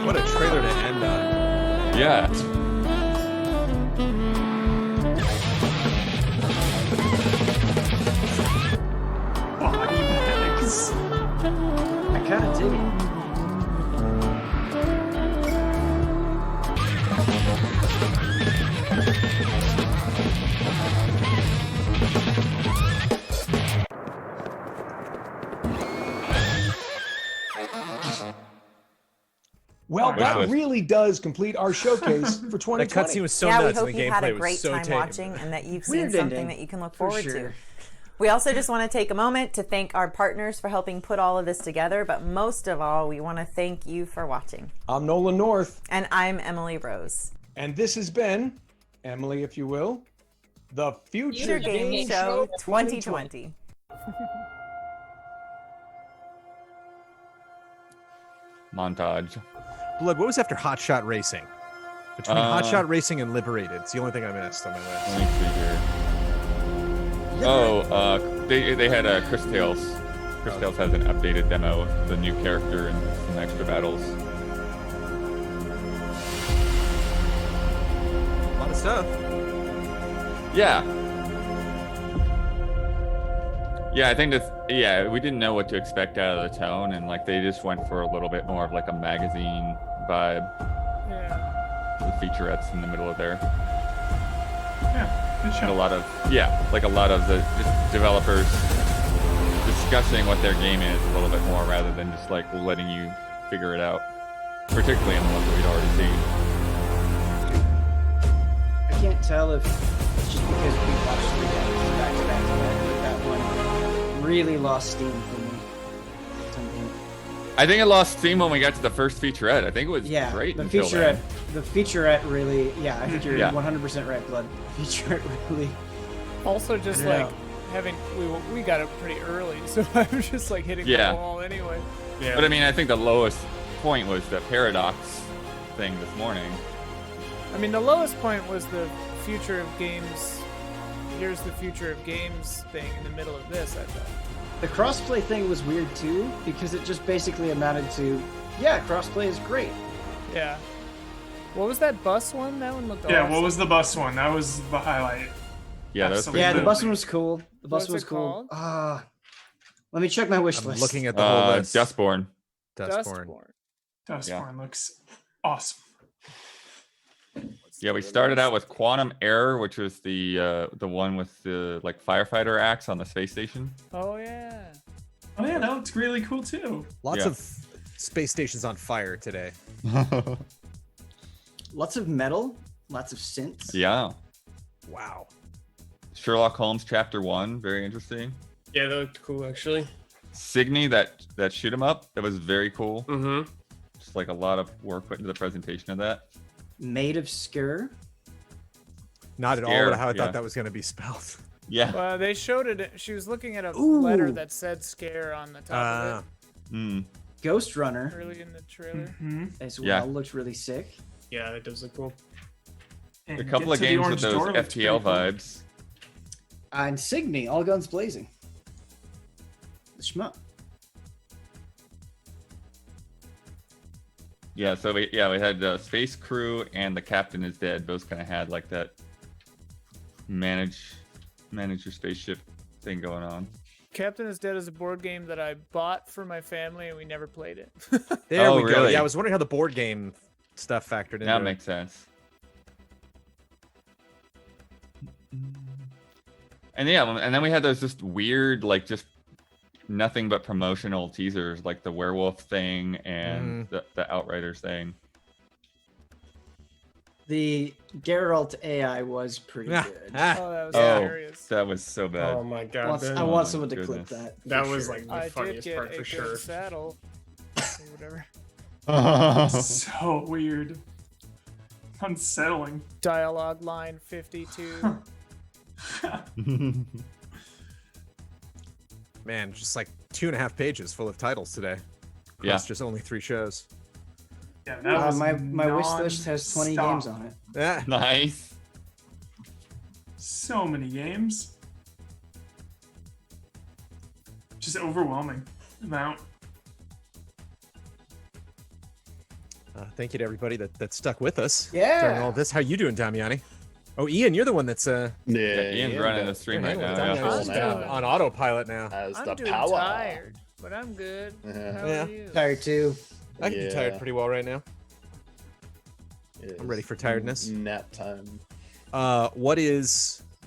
What a trailer to end on. Yeah. Body bags. I kind of dig it. Well, that really does complete our showcase for 2020. That cutscene was so we nuts, hope and the you've had a gameplay great was so time tame. watching and that you've seen Weird something ending, that you can look for forward sure. to. We also just want to take a moment to thank our partners for helping put all of this together, but most of all, we want to thank you for watching. I'm Nolan North. And I'm Emily Rose. And this has been, Emily, if you will, the Future Game Show 2020. Montage. Blood, what was after Hotshot Racing? Between Hotshot Racing and Liberated. It's the only thing I missed on my list. Let me see here. Oh, they had Cris Tales. Cris Tales has an updated demo of the new character and some extra battles. A lot of stuff. Yeah. Yeah, I think we didn't know what to expect out of the tone, and like they just went for a little bit more of like a magazine vibe. Yeah. With featurettes in the middle of there. Yeah, good show. And a lot of the just developers discussing what their game is a little bit more rather than just like letting you figure it out. Particularly in the ones that we'd already seen. I can't tell if it's just because we watched 3 days back to back to back, but that one really lost steam for me. I think it lost steam when we got to the first featurette. I think it was great the until featurette. then. The featurette really, I think you're Yeah. 100% right, Blood. The featurette really. Also, just Yeah. like having we got it pretty early, so I was just like hitting Yeah. the wall anyway. Yeah. But I mean, I think the lowest point was the paradox thing this morning. I mean, the lowest point was the future of games. Here's the future of games thing in the middle of this. I thought. The crossplay thing was weird too, because it just basically amounted to, yeah, crossplay is great. Yeah. What was that bus one? That one looked Yeah, awesome. what was the bus one? That was the highlight. Yeah, that's Yeah, the bus one was cool. The bus What's one was it cool. called? Let me check my wish I'm list. looking at the whole list. Dustborn. Dustborn looks awesome. Yeah, we started out with Quantum Error, which was the one with the like firefighter axe on the space station. Oh yeah. Oh yeah, that looks really cool too. Lots of space stations on fire today. Lots of metal, lots of synths. Yeah. Wow. Sherlock Holmes Chapter 1, very interesting. Yeah, that looked cool actually. Cygni, that shoot 'em up, that was very cool. Mm-hmm. Just like a lot of work put into the presentation of that. Maid of Sker. Not at all Scare, how I yeah. thought that was going to be spelled. Yeah. Well, they showed it. She was looking at a letter that said "scare" on the top of it. Ghostrunner. Early in the trailer. As well, Yeah. looked really sick. Yeah, it does look cool. And A couple Get of to the games with Orange those Door looks FTL pretty cool. vibes. And Cygni, all guns blazing. The shmup. Yeah, so we had Space Crew and The Captain is Dead. Both kind of had like that manage your spaceship thing going on. Captain is Dead is a board game that I bought for my family and we never played it. There Oh, we go. really? Yeah, I was wondering how the board game stuff factored in. That makes sense. And yeah, and then we had those just weird, like just nothing but promotional teasers, like the werewolf thing and the Outriders thing. The Geralt AI was pretty good. Oh, that was Oh, hilarious. that was so bad. Oh my god. I want someone to clip goodness. that. That for was sure. like the I did funniest get part a for good sure. saddle. Or whatever. So weird. Unsettling. Dialogue line 52. Man, just like 2.5 pages full of titles today. Yeah. It's just only 3 shows. Yeah, that was my wish list has 20 non-stop. games on it. Yeah. Nice. So many games. Just overwhelming amount. Thank you to everybody that stuck with us Yeah. during all this. How you doing, Damiani? Oh, Ian, you're the one that's Ian's running the stream right now. Yeah. Damiani's on autopilot now. As I'm the doing power. tired, but I'm good. How Yeah. are you? Tired too. I can be tired pretty well right now. It I'm ready is for tiredness. Nap time.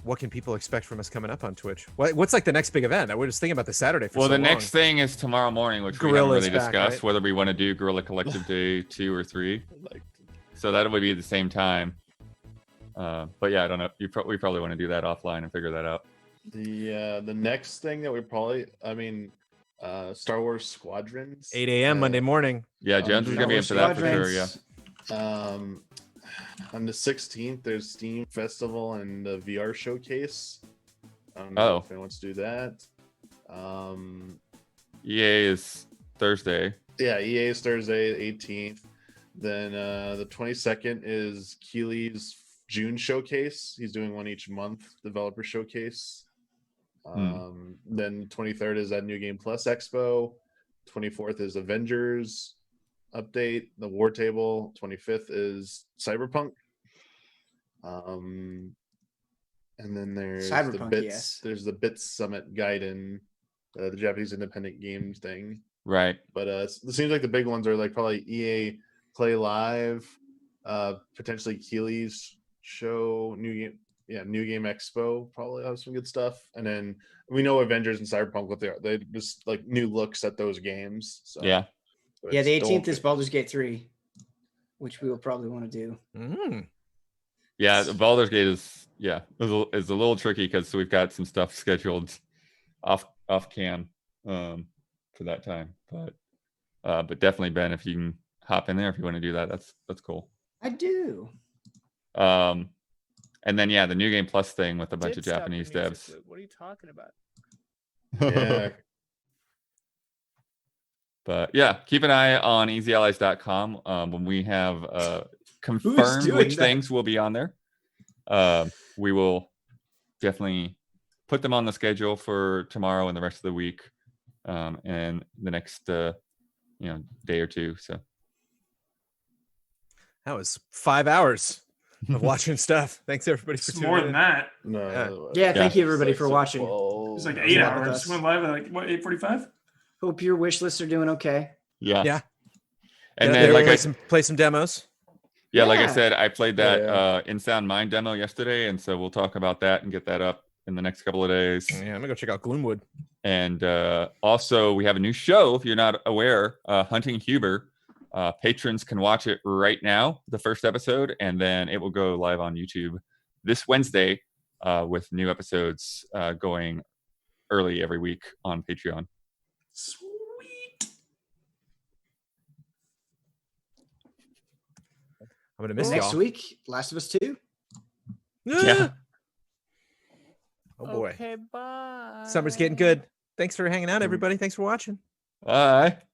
What can people expect from us coming up on Twitch? What's like the next big event? I was just thinking about the Saturday for Well, so the long. next thing is tomorrow morning, which we Gorilla's haven't really back, discussed, right? whether we want to do Gorilla Collective Day 2 or 3. So that would be at the same time. But yeah, I don't know. We probably want to do that offline and figure that out. The next thing that we probably, Star Wars Squadrons. 8 a.m. Monday morning. Yeah, Jones is gonna be in for that for sure. Yeah. On the 16th, there's Steam Festival and the VR Showcase. I don't know if anyone wants to do that. EA is Thursday. Yeah, EA is Thursday, 18th. Then the 22nd is Keely's June Showcase. He's doing one each month, Developer Showcase. Then 23rd is that New Game Plus Expo. 24th is Avengers update, the War Table. 25th is Cyberpunk. And then there's the Cyberpunk, Bits. yes. There's the Bits Summit Gaiden, the Japanese independent games thing. Right. But it seems like the big ones are like probably EA Play Live, potentially Keely's show, New Game Expo probably have some good stuff, and then we know Avengers and Cyberpunk what they just like new looks at those games. So Yeah. Yeah, the 18th is Baldur's Gate 3, which we will probably want to do. Yeah, the Baldur's Gate is a little tricky because we've got some stuff scheduled off cam for that time, but definitely Ben, if you can hop in there if you want to do that, that's cool. I do. And then the New Game Plus thing with a bunch of Did stop Japanese the music devs. loop. What are you talking about? Yeah. But yeah, keep an eye on easyallies.com when we have confirmed doing which that? things will be on there. We will definitely put them on the schedule for tomorrow and the rest of the week. in the next day or two. So that was 5 hours of watching stuff. Thanks everybody for It's tuning more in. than that. No. Yeah, thank you everybody for watching. It's like 8 hours. Went live at like what, 8:45? Hope your wish lists are doing okay. Yeah. And Get then up there, like play some demos. Yeah, like I Yeah. said, I played that In Sound Mind demo yesterday, and so we'll talk about that and get that up in the next couple of days. Yeah, I'm gonna go check out Gloomwood. And also, we have a new show. If you're not aware, Hunting Huber. Patrons can watch it right now, the first episode, and then it will go live on YouTube this Wednesday with new episodes going early every week on Patreon. Sweet. I'm gonna miss Next y'all. week, Last of Us 2. Yeah. Oh boy. Okay, bye. Summer's getting good. Thanks for hanging out, everybody. Thanks for watching. Bye.